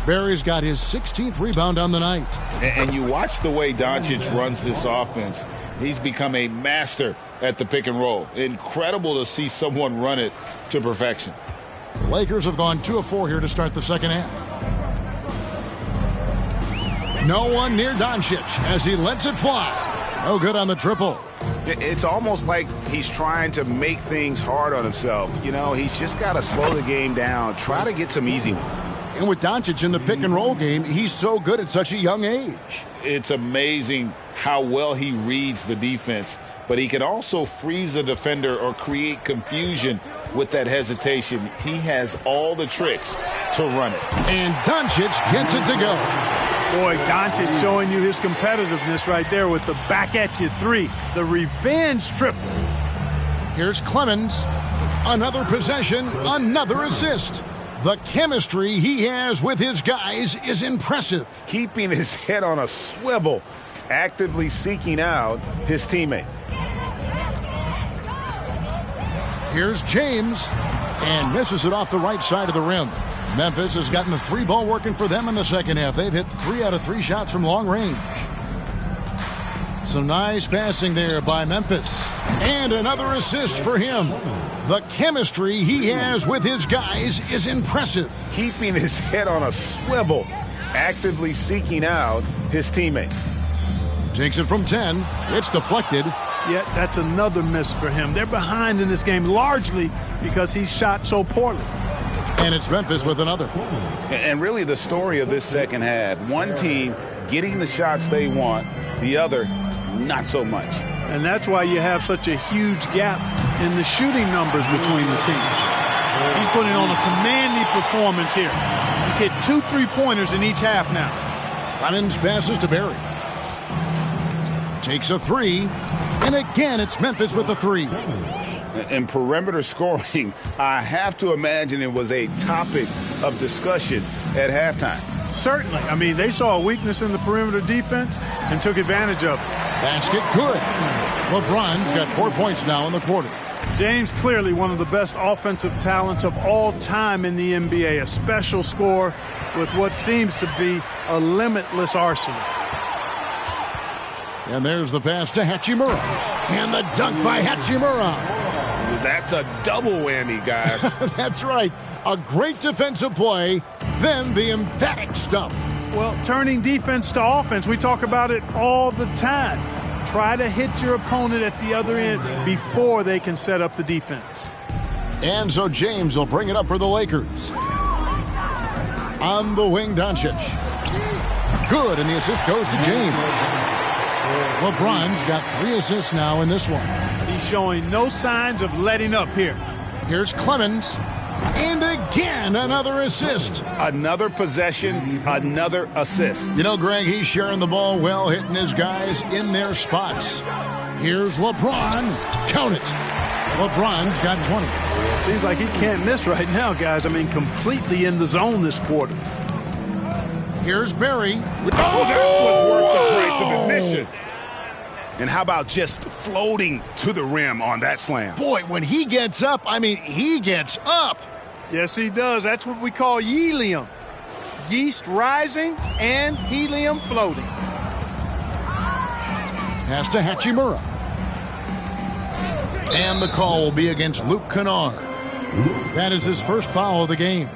Barry's got his 16th rebound on the night. And you watch the way Doncic runs this offense. He's become a master at the pick and roll. Incredible to see someone run it to perfection. The Lakers have gone 2 of 4 here to start the second half. No one near Doncic as he lets it fly. No good on the triple. It's almost like he's trying to make things hard on himself. You know, he's just got to slow the game down, try to get some easy ones. And with Doncic in the pick and roll game, he's so good at such a young age. It's amazing how well he reads the defense, but he can also freeze the defender or create confusion with that hesitation. He has all the tricks to run it. And Doncic gets it to go. Boy, Doncic showing you his competitiveness right there with the back-at-you three, the revenge triple. Here's Clemens. Another possession, another assist. The chemistry he has with his guys is impressive. Keeping his head on a swivel, actively seeking out his teammates. Here's James, and misses it off the right side of the rim. Memphis has gotten the 3-ball working for them in the second half. They've hit 3 out of 3 shots from long range. Some nice passing there by Memphis. And another assist for him. The chemistry he has with his guys is impressive. Keeping his head on a swivel, actively seeking out his teammates. Takes it from 10. It's deflected. Yet that's another miss for him. They're behind in this game largely because he shot so poorly. And it's Memphis with another. And really the story of this second half, one team getting the shots they want, the other not so much. And that's why you have such a huge gap in the shooting numbers between the teams. He's putting on a commanding performance here. He's hit 2 3-pointers in each half now. Clemens passes to Barry. Takes a 3. And again, it's Memphis with the 3. In perimeter scoring, I have to imagine it was a topic of discussion at halftime. Certainly. I mean, they saw a weakness in the perimeter defense and took advantage of it. Basket good. LeBron's got 4 points now in the quarter. James clearly one of the best offensive talents of all time in the NBA. A special scorer with what seems to be a limitless arsenal. And there's the pass to Hachimura. And the dunk by Hachimura. That's a double whammy, guys. That's right. A great defensive play, then the emphatic stuff. Well, turning defense to offense, we talk about it all the time. Try to hit your opponent at the other end before they can set up the defense. And so James will bring it up for the Lakers. On the wing, Doncic. Good, and the assist goes to James. LeBron's got 3 assists now in this one. He's showing no signs of letting up here. Here's Clemens. And again, another assist. Another possession, another assist. You know, Greg, he's sharing the ball well, hitting his guys in their spots. Here's LeBron. Count it. LeBron's got 20. Seems like he can't miss right now, guys. I mean, completely in the zone this quarter. Here's Barry. Oh, that was worth the price of admission. And how about just floating to the rim on that slam? Boy, when he gets up, I mean, he gets up. Yes, he does. That's what we call helium. Yeast rising and helium floating. Pass to Hachimura. And the call will be against Luke Kennard. That is his first foul of the game.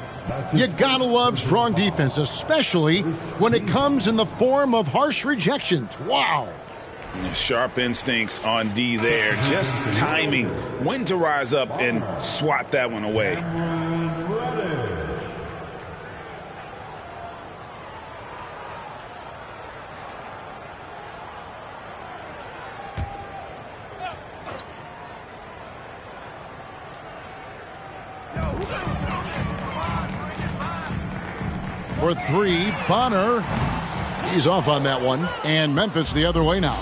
You gotta love strong defense, especially when it comes in the form of harsh rejections. Wow. Sharp instincts on D there. Just timing when to rise up and swat that one away. For 3, Bonner. He's off on that one. And Memphis the other way now.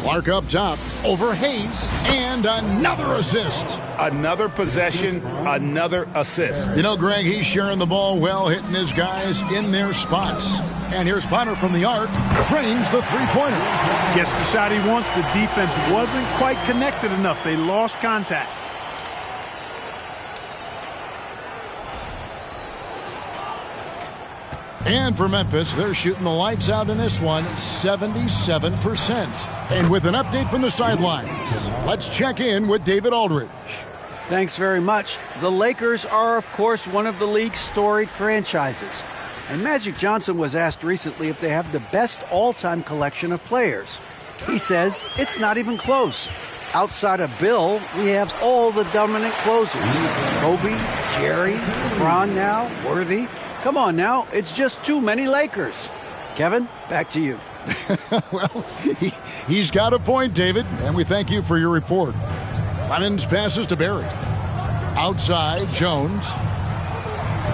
Clark up top over Hayes. And another assist. Another possession, another assist. You know, Greg, he's sharing the ball well, hitting his guys in their spots. And here's Bonner from the arc. Trains the 3-pointer. Gets the shot he wants. The defense wasn't quite connected enough. They lost contact. And for Memphis, they're shooting the lights out in this one, 77%. And with an update from the sidelines, let's check in with David Aldridge. Thanks very much. The Lakers are, of course, one of the league's storied franchises. And Magic Johnson was asked recently if they have the best all-time collection of players. He says it's not even close. Outside of Bill, we have all the dominant closers. Kobe, Jerry, LeBron now, Worthy. Come on now, it's just too many Lakers. Kevin, back to you. Well, he's got a point, David, and we thank you for your report. Clemens passes to Barry. Outside, Jones.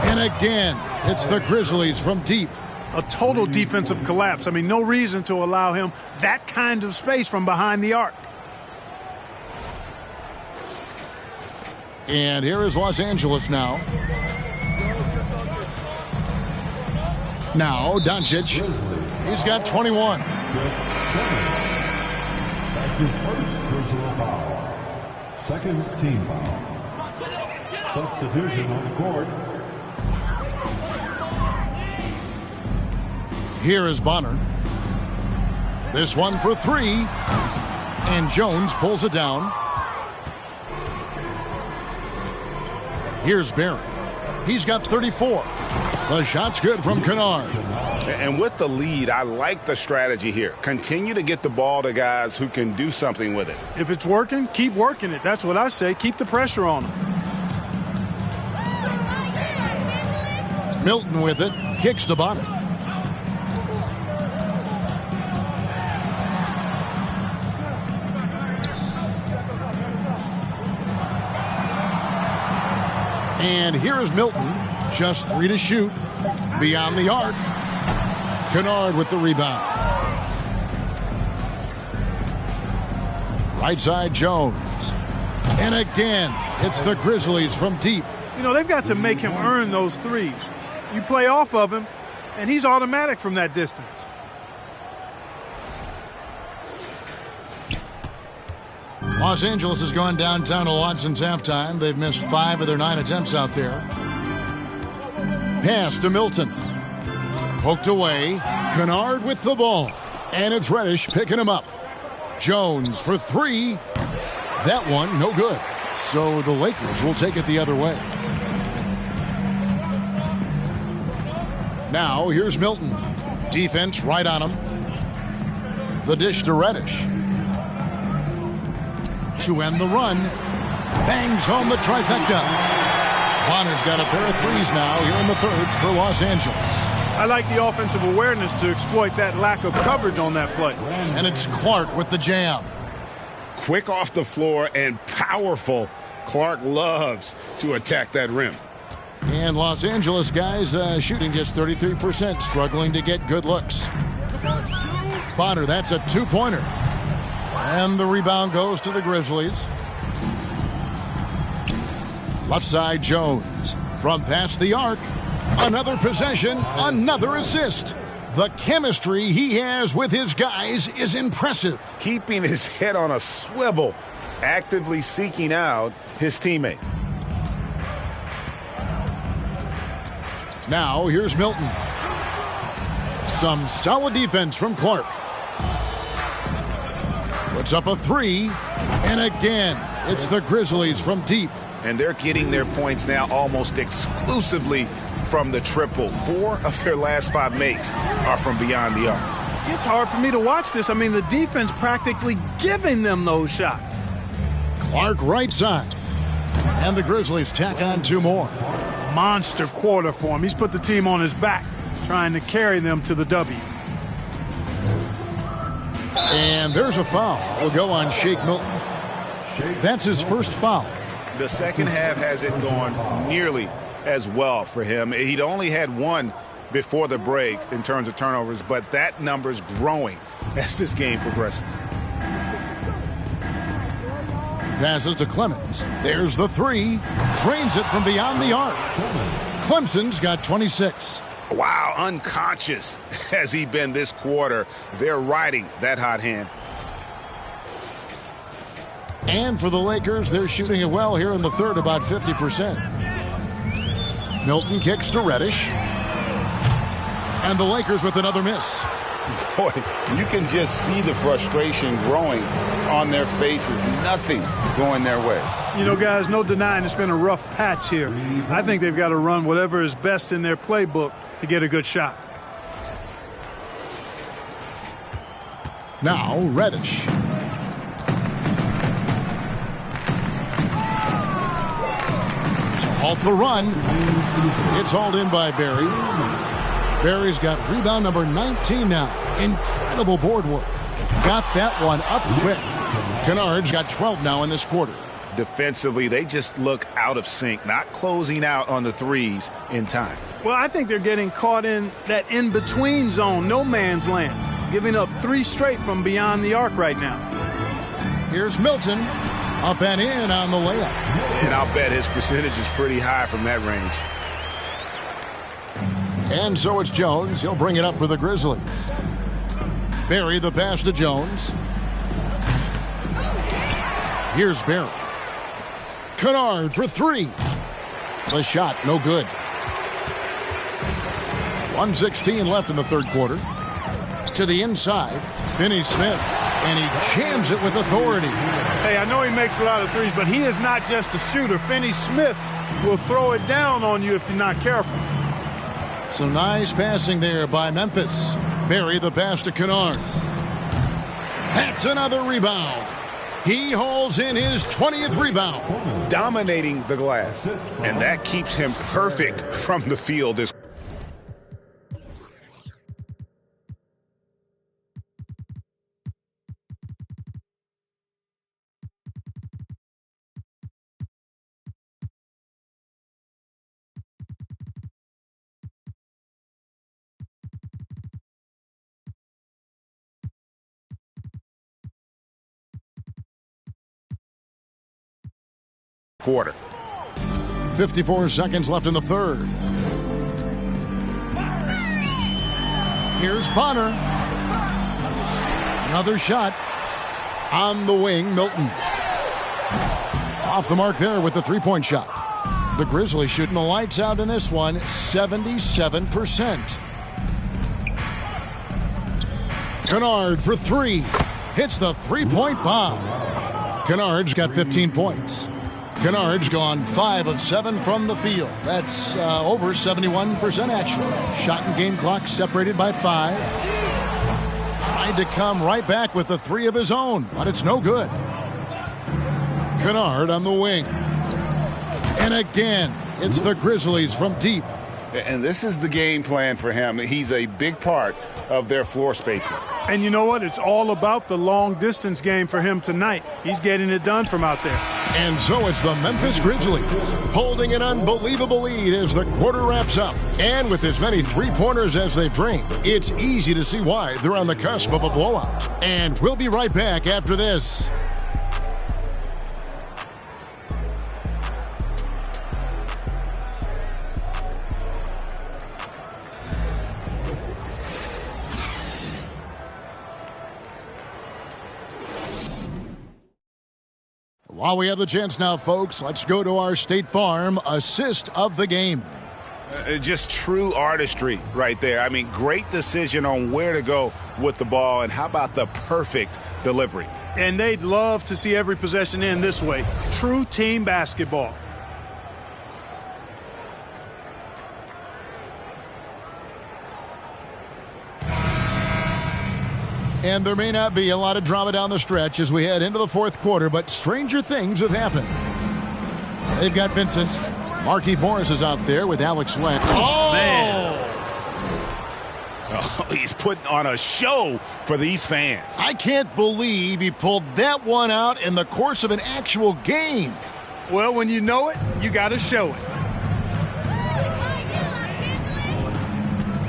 And again, it's the Grizzlies from deep. A total defensive collapse. I mean, no reason to allow him that kind of space from behind the arc. And here is Los Angeles now. Now, Doncic. He's got 21. That's his first personal foul. Second team foul. Substitution on the court. Here is Bonner. This one for three. And Jones pulls it down. Here's Barry. He's got 34. The shot's good from Kennard. And with the lead, I like the strategy here. Continue to get the ball to guys who can do something with it. If it's working, keep working it. That's what I say. Keep the pressure on him. Milton with it. Kicks to Bonner. And here is Milton. Just 3 to shoot. Beyond the arc. Kennard with the rebound. Right side, Jones. And again, it's the Grizzlies from deep. You know, they've got to make him earn those threes. You play off of him, and he's automatic from that distance. Los Angeles has gone downtown a lot since halftime. They've missed 5 of their 9 attempts out there. Pass to Milton. Poked away. Kennard with the ball. And it's Reddish picking him up. Jones for 3. That one, no good. So the Lakers will take it the other way. Now, here's Milton. Defense right on him. The dish to Reddish. To end the run. Bangs home the trifecta. Bonner's got a pair of threes now here in the third for Los Angeles. I like the offensive awareness to exploit that lack of coverage on that play. And it's Clark with the jam. Quick off the floor and powerful. Clark loves to attack that rim. And Los Angeles guys shooting just 33%, struggling to get good looks. Bonner, that's a 2-pointer. And the rebound goes to the Grizzlies. Left side, Jones. From past the arc. Another possession, another assist. The chemistry he has with his guys is impressive. Keeping his head on a swivel, actively seeking out his teammates. Now, here's Milton. Some solid defense from Clark. Puts up a 3. And again, it's the Grizzlies from deep. And they're getting their points now almost exclusively from the triple. 4 of their last 5 makes are from beyond the arc. It's hard for me to watch this. I mean, the defense practically giving them those shots. Clark right side. And the Grizzlies tack on 2 more. Monster quarter for him. He's put the team on his back, trying to carry them to the W. And there's a foul. Will go on Shake Milton. That's his first foul. The second half hasn't gone nearly as well for him. He'd only had 1 before the break in terms of turnovers, but that number's growing as this game progresses. Passes to Clemens. There's the 3. Drains it from beyond the arc. Clemson's got 26. Wow, unconscious has he been this quarter. They're riding that hot hand. And for the Lakers, they're shooting it well here in the third, about 50%. Milton kicks to Reddish. And the Lakers with another miss. Boy, you can just see the frustration growing on their faces. Nothing going their way. You know, guys, no denying it's been a rough patch here. I think they've got to run whatever is best in their playbook to get a good shot. Now, Reddish. To halt the run. It's hauled in by Barry. Barry's got rebound number 19 now. Incredible board work. Got that one up quick. Kennard's got 12 now in this quarter. Defensively, they just look out of sync, not closing out on the threes in time. Well, I think they're getting caught in that in-between zone, no man's land, giving up 3 straight from beyond the arc right now. Here's Milton. Up and in on the layup. And I'll bet his percentage is pretty high from that range. And so it's Jones. He'll bring it up for the Grizzlies. Barry the pass to Jones. Here's Barry. Kennard for 3. The shot, no good. 1:16 left in the third quarter. To the inside, Finney-Smith. And he jams it with authority. Hey, I know he makes a lot of threes, but he is not just a shooter. Finney-Smith will throw it down on you if you're not careful. Some nice passing there by Memphis. Barry the pass to Kennard. That's another rebound. He hauls in his 20th rebound. Dominating the glass. And that keeps him perfect from the field. Quarter. 54 seconds left in the third. Here's Bonner. Another shot. On the wing, Milton. Off the mark there with the three-point shot. The Grizzlies shooting the lights out in this one, 77%. Kennard for 3. Hits the three-point bomb. Kennard's got 15 points. Kennard's gone 5 of 7 from the field. That's over 71% actually. Shot and game clock separated by 5. Tried to come right back with the 3 of his own, but it's no good. Kennard on the wing. And again, it's the Grizzlies from deep. And this is the game plan for him. He's a big part of their floor spacing. And you know what? It's all about the long-distance game for him tonight. He's getting it done from out there. And so it's the Memphis Grizzlies holding an unbelievable lead as the quarter wraps up. And with as many three-pointers as they bring, it's easy to see why they're on the cusp of a blowout. And we'll be right back after this. While we have the chance now, folks, let's go to our State Farm assist of the game. Just true artistry right there. I mean, great decision on where to go with the ball, and how about the perfect delivery? And they'd love to see every possession end this way. True team basketball. And there may not be a lot of drama down the stretch as we head into the fourth quarter, but stranger things have happened. They've got Vincent. Markieff Morris is out there with Alex Len. Oh, man. Oh, he's putting on a show for these fans. I can't believe he pulled that one out in the course of an actual game. Well, when you know it, you got to show it.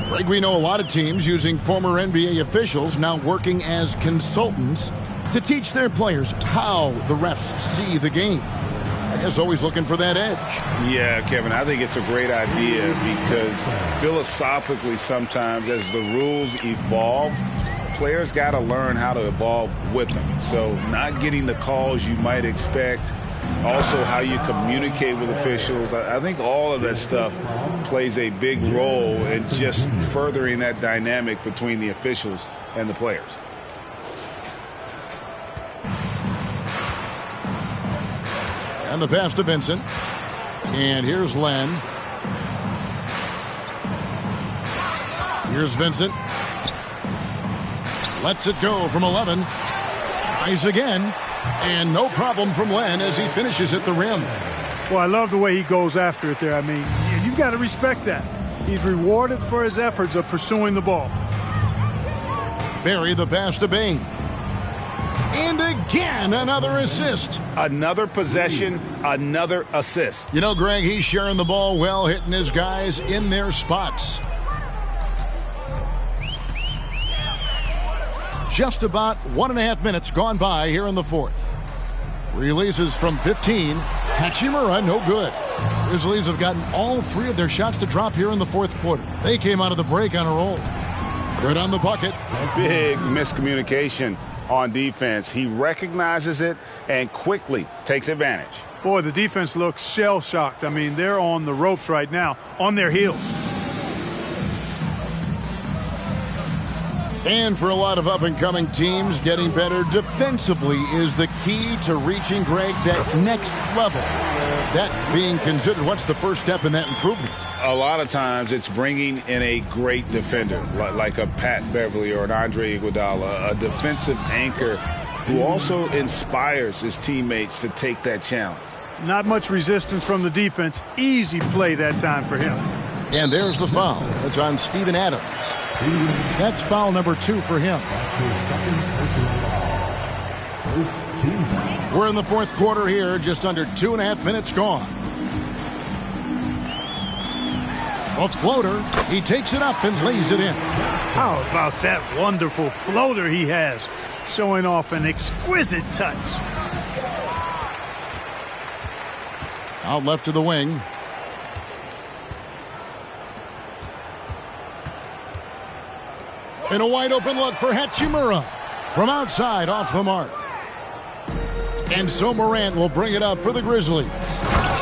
Greg, we know a lot of teams using former NBA officials now working as consultants to teach their players how the refs see the game. I guess always looking for that edge. Yeah, Kevin, I think it's a great idea because philosophically sometimes as the rules evolve, players got to learn how to evolve with them. So not getting the calls you might expect Also how you communicate with officials. I think all of that stuff plays a big role in just furthering that dynamic between the officials and the players. And the pass to Vincent. And here's Len. Here's Vincent. Lets it go from 11. Tries again. And no problem from Len as he finishes at the rim. Well, I love the way he goes after it there. I mean, you've got to respect that. He's rewarded for his efforts of pursuing the ball. Barry the pass to Bain. And again, another assist. Another possession, another assist. You know, Greg, he's sharing the ball well, hitting his guys in their spots. Just about 1.5 minutes gone by here in the fourth. Releases from 15. Hachimura, no good. Grizzlies have gotten all 3 of their shots to drop here in the fourth quarter. They came out of the break on a roll. Good on the bucket. Big miscommunication on defense. He recognizes it and quickly takes advantage. Boy, the defense looks shell-shocked. I mean, they're on the ropes right now, on their heels. And for a lot of up-and-coming teams, getting better defensively is the key to reaching, Greg, that next level. That being considered, what's the first step in that improvement? A lot of times it's bringing in a great defender, like a Pat Beverly or an Andre Iguodala, a defensive anchor who also inspires his teammates to take that challenge. Not much resistance from the defense. Easy play that time for him. And there's the foul. That's on Steven Adams. That's foul number 2 for him. We're in the fourth quarter here, just under 2.5 minutes gone. A floater. He takes it up and lays it in. How about that wonderful floater he has, showing off an exquisite touch. Out left to the wing. And a wide open look for Hachimura. From outside, off the mark. And so Morant will bring it up for the Grizzlies.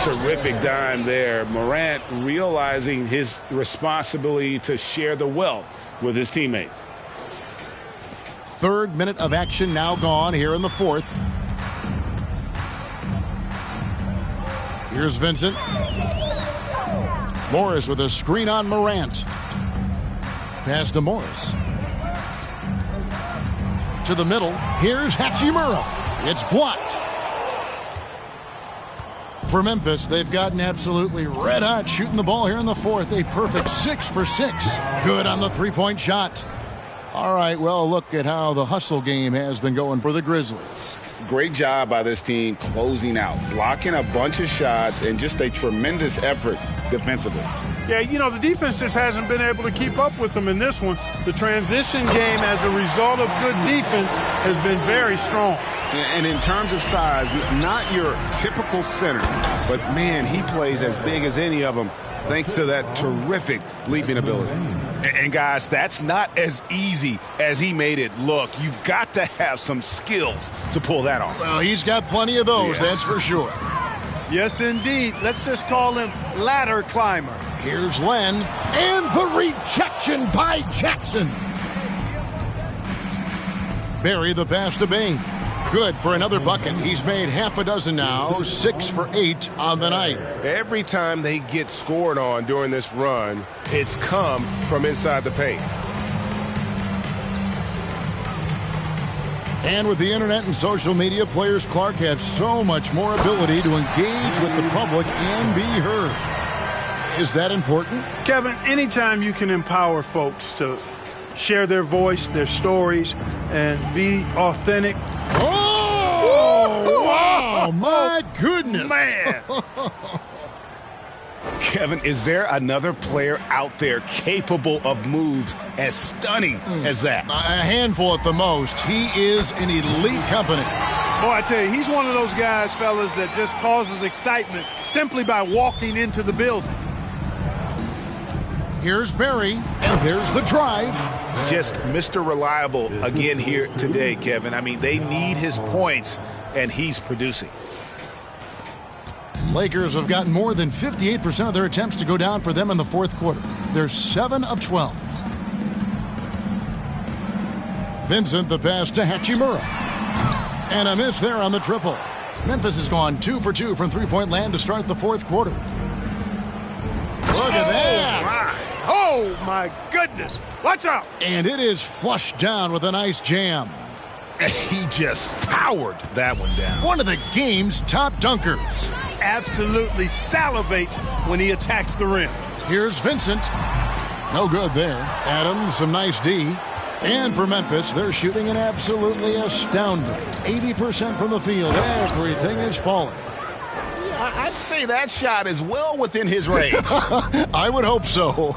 Terrific dime there. Morant realizing his responsibility to share the wealth with his teammates. 3rd minute of action now gone here in the fourth. Here's Vincent. Morris with a screen on Morant. Pass to Morris. To the middle. Here's Hachimura. It's blocked. For Memphis, they've gotten absolutely red hot shooting the ball here in the fourth. A perfect 6 for 6. Good on the 3-point shot. All right, well, look at how the hustle game has been going for the Grizzlies. Great job by this team closing out, blocking a bunch of shots, and just a tremendous effort defensively. Yeah, you know, the defense just hasn't been able to keep up with them in this one. The transition game as a result of good defense has been very strong. And in terms of size, not your typical center, but, man, he plays as big as any of them thanks to that terrific leaping ability. And, guys, that's not as easy as he made it look. You've got to have some skills to pull that off. Well, he's got plenty of those, that's for sure. Yes, indeed. Let's just call him ladder climber. Here's Len, and the rejection by Jackson. Barry the pass to Bain. Good for another bucket. He's made half a dozen now, 6 for 8 on the night. Every time they get scored on during this run, it's come from inside the paint. And with the internet and social media, players Clark have so much more ability to engage with the public and be heard. Is that important? Kevin, anytime you can empower folks to share their voice, their stories, and be authentic. Oh! Wow! My goodness! Man! Kevin, is there another player out there capable of moves as stunning as that? A handful at the most. He is an elite company. Boy, I tell you, he's one of those guys, fellas, that just causes excitement simply by walking into the building. Here's Barry, and there's the drive. Just Mr. Reliable again here today, Kevin. I mean, they need his points, and he's producing. Lakers have gotten more than 58% of their attempts to go down for them in the fourth quarter. They're 7 of 12. Vincent the pass to Hachimura. And a miss there on the triple. Memphis has gone 2 for 2 from three-point land to start the fourth quarter. Look at that. Oh, my goodness. Watch out. And it is flushed down with a nice jam. He just powered that one down. One of the game's top dunkers. Absolutely salivates when he attacks the rim. Here's Vincent. No good there. Adams, some nice D. And for Memphis, they're shooting an absolutely astounding 80% from the field. Everything is falling. I'd say that shot is well within his range. I would hope so.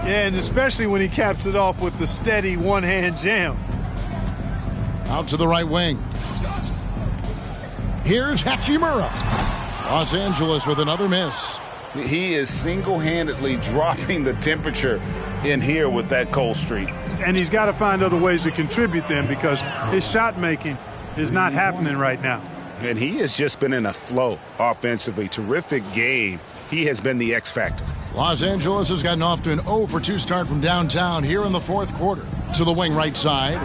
Yeah, and especially when he caps it off with the steady one-hand jam. Out to the right wing. Here's Hachimura. Los Angeles with another miss. He is single-handedly dropping the temperature in here with that cold streak. And he's got to find other ways to contribute then, because his shot making is not happening right now. And he has just been in a flow offensively. Terrific game. He has been the X factor. Los Angeles has gotten off to an 0 for 2 start from downtown here in the fourth quarter. To the wing right side.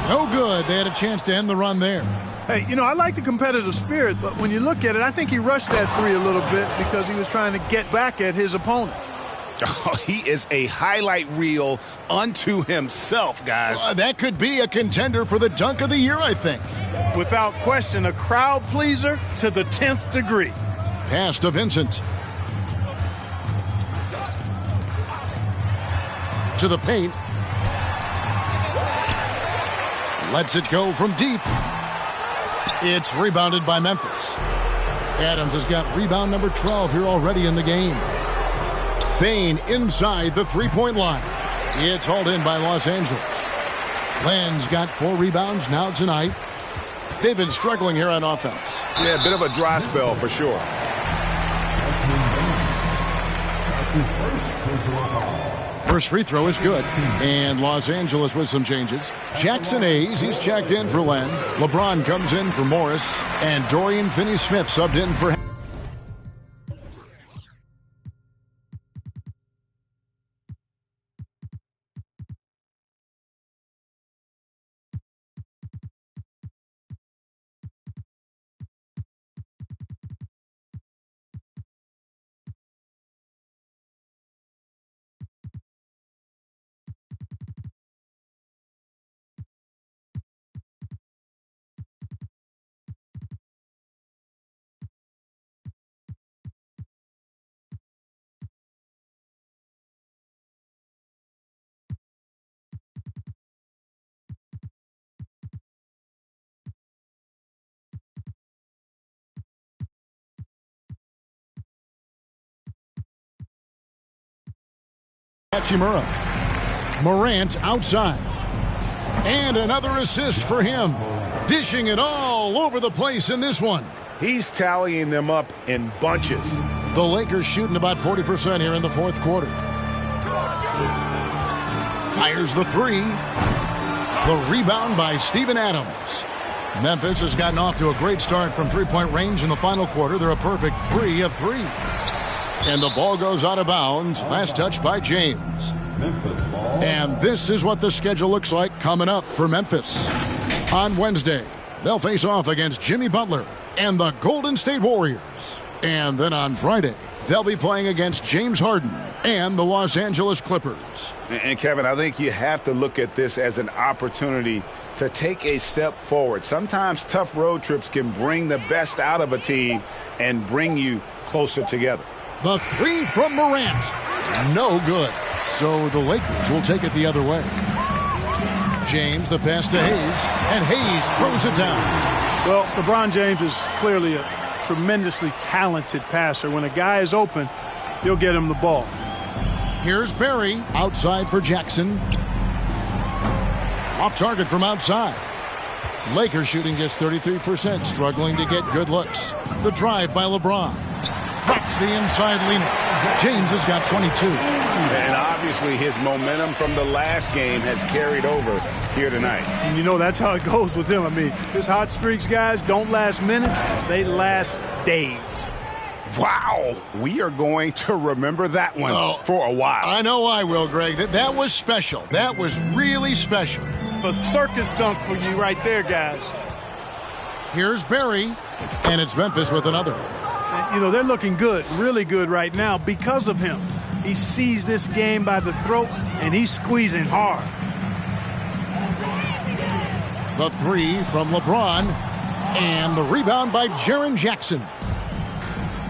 No good. They had a chance to end the run there. Hey, you know, I like the competitive spirit, but when you look at it, I think he rushed that three a little bit because he was trying to get back at his opponent. Oh, he is a highlight reel unto himself, guys. That could be a contender for the dunk of the year, I think. Without question, a crowd pleaser to the 10th degree. Pass to Vincent. To the paint. Lets it go from deep. It's rebounded by Memphis. Adams has got rebound number 12 here already in the game. Bain inside the three-point line. It's hauled in by Los Angeles. Len's got 4 rebounds now tonight. They've been struggling here on offense. Yeah, a bit of a dry spell for sure. First free throw is good. And Los Angeles with some changes. Jackson Hayes, he's checked in for Len. LeBron comes in for Morris. And Dorian Finney-Smith subbed in for Hachimura. Morant outside. And another assist for him. Dishing it all over the place in this one. He's tallying them up in bunches. The Lakers shooting about 40% here in the fourth quarter. Fires the three. The rebound by Steven Adams. Memphis has gotten off to a great start from three-point range in the final quarter. They're a perfect 3 of 3. And the ball goes out of bounds. Last touch by James. And this is what the schedule looks like coming up for Memphis. On Wednesday, they'll face off against Jimmy Butler and the Golden State Warriors. And then on Friday, they'll be playing against James Harden and the Los Angeles Clippers. And Kevin, I think you have to look at this as an opportunity to take a step forward. Sometimes tough road trips can bring the best out of a team and bring you closer together. The three from Morant. No good. So the Lakers will take it the other way. James, the pass to Hayes. And Hayes throws it down. Well, LeBron James is clearly a tremendously talented passer. When a guy is open, he'll get him the ball. Here's Barry. Outside for Jackson. Off target from outside. Lakers shooting just 33%, struggling to get good looks. The drive by LeBron. drops the inside leaner. James has got 22. And obviously his momentum from the last game has carried over here tonight. And you know that's how it goes with him. I mean, his hot streaks, guys, don't last minutes. They last days. Wow. We are going to remember that one for a while. I know I will, Greg. That was special. That was really special. A circus dunk for you right there, guys. Here's Barry, and it's Memphis with another. And, you know, they're looking good, really good right now because of him. He sees this game by the throat, and he's squeezing hard. The three from LeBron, and the rebound by Jaren Jackson.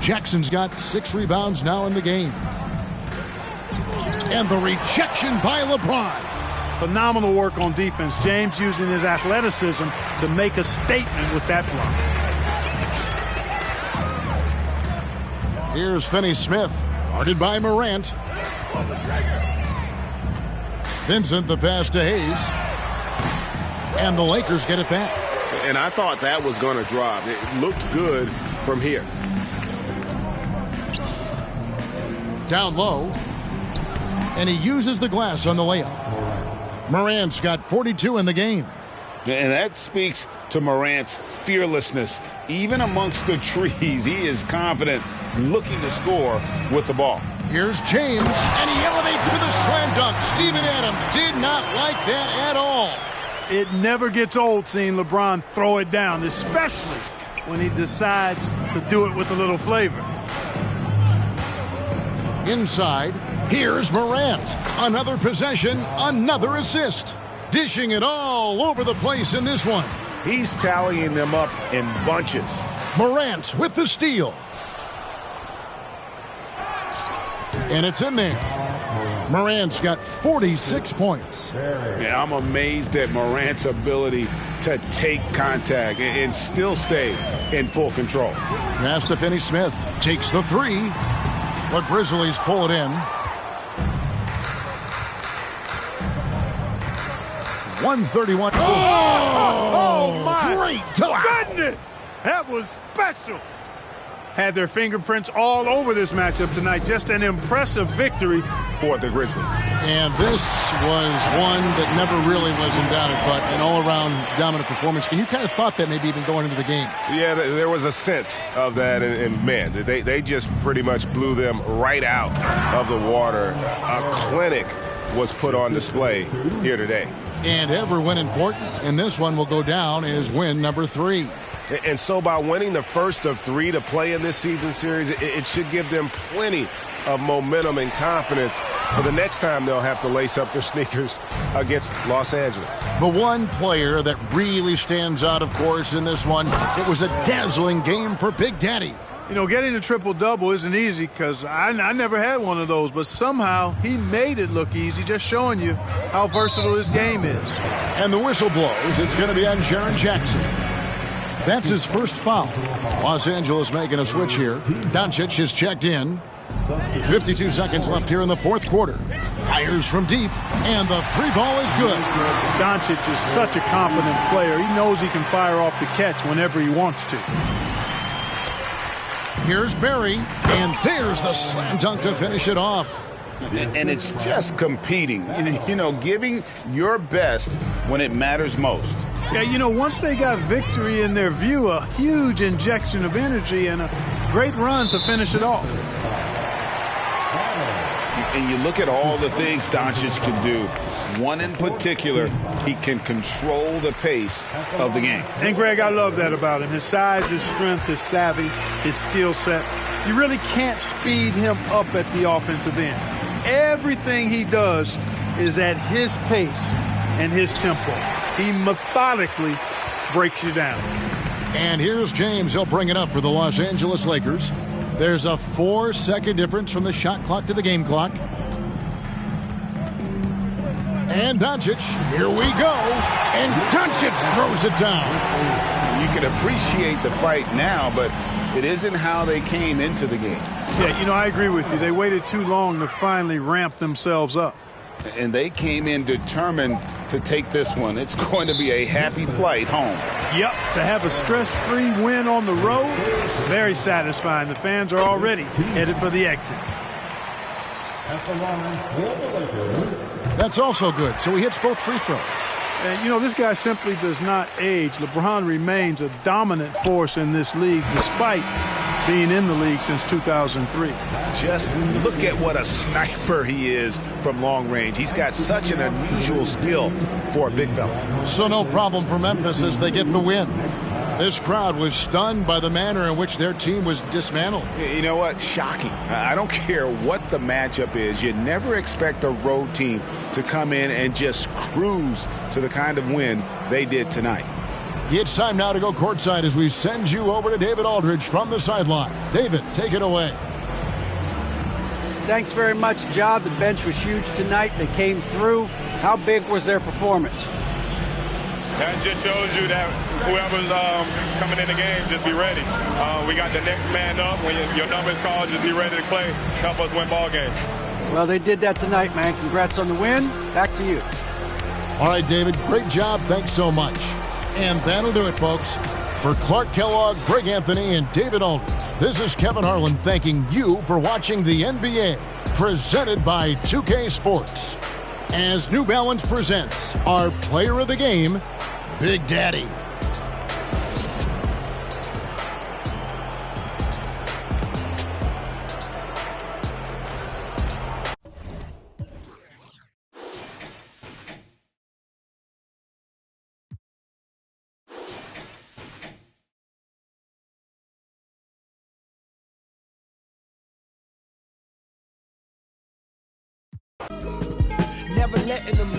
Jackson's got 6 rebounds now in the game. And the rejection by LeBron. Phenomenal work on defense. James using his athleticism to make a statement with that block. Here's Finney-Smith, guarded by Morant. Vincent the pass to Hayes. And the Lakers get it back. And I thought that was going to drop. It looked good from here. Down low. And he uses the glass on the layup. Morant's got 42 in the game. And that speaks to Morant's fearlessness. Even amongst the trees, he is confident, looking to score with the ball. Here's James, and he elevates with a slam dunk. Steven Adams did not like that at all. It never gets old seeing LeBron throw it down, especially when he decides to do it with a little flavor. Inside, here's Morant. Another possession, another assist. Dishing it all over the place in this one. He's tallying them up in bunches. Morant with the steal. And it's in there. Morant's got 46 points. Yeah, I'm amazed at Morant's ability to take contact and still stay in full control. Pass to Finney-Smith. Takes the three. The Grizzlies pull it in. 131. Oh my great dunk. goodness! That was special. Had their fingerprints all over this matchup tonight. Just an impressive victory for the Grizzlies. And this was one that never really was in doubt, I thought, an all-around dominant performance. And you kind of thought that maybe even going into the game. Yeah, there was a sense of that, and man, they just pretty much blew them right out of the water. A clinic was put on display here today. And every win important, and this one will go down as win number 3. And so by winning the first of 3 to play in this season series, it should give them plenty of momentum and confidence for the next time they'll have to lace up their sneakers against Los Angeles. The one player that really stands out, of course, in this one, it was a dazzling game for Big Daddy. You know, getting a triple-double isn't easy because I never had one of those, but somehow he made it look easy, just showing you how versatile this game is. And the whistle blows. It's going to be on Jaren Jackson. That's his first foul. Los Angeles making a switch here. Doncic is checked in. 52 seconds left here in the fourth quarter. Fires from deep, and the three ball is good. Doncic is such a competent player. He knows he can fire off the catch whenever he wants to. Here's Barry, and there's the slam dunk to finish it off. And it's just competing, you know, giving your best when it matters most. Yeah, you know, once they got victory in their view, a huge injection of energy and a great run to finish it off. And you look at all the things Doncic can do. One in particular, he can control the pace of the game. And, Greg, I love that about him. His size, his strength, his savvy, his skill set. You really can't speed him up at the offensive end. Everything he does is at his pace and his tempo. He methodically breaks you down. And here's James. He'll bring it up for the Los Angeles Lakers. There's a 4-second difference from the shot clock to the game clock. And Doncic, here we go. And Doncic throws it down. You can appreciate the fight now, but it isn't how they came into the game. Yeah, you know, I agree with you. They waited too long to finally ramp themselves up. And they came in determined to take this one. It's going to be a happy flight home. Yep, to have a stress-free win on the road, Very satisfying. The fans are already headed for the exits. At the line for the Lakers. That's also good, so he hits both free throws. And, you know, this guy simply does not age. LeBron remains a dominant force in this league despite being in the league since 2003. Just look at what a sniper he is from long range. He's got such an unusual skill for a big fella. So no problem for Memphis as they get the win. This crowd was stunned by the manner in which their team was dismantled. You know what? Shocking. I don't care what the matchup is. You never expect a road team to come in and just cruise to the kind of win they did tonight. It's time now to go courtside as we send you over to David Aldridge from the sideline. David, take it away. Thanks very much, John. The bench was huge tonight. They came through. How big was their performance? That just shows you that whoever's coming in the game, just be ready. We got the next man up. When your number is called, just be ready to play. Help us win ball games. Well, they did that tonight, man. Congrats on the win. Back to you. All right, David, great job. Thanks so much. And that'll do it, folks. For Clark Kellogg, Greg Anthony, and David Aldridge, this is Kevin Harlan thanking you for watching the NBA, presented by 2K Sports. As New Balance presents our player of the game, Big Daddy. Never letting them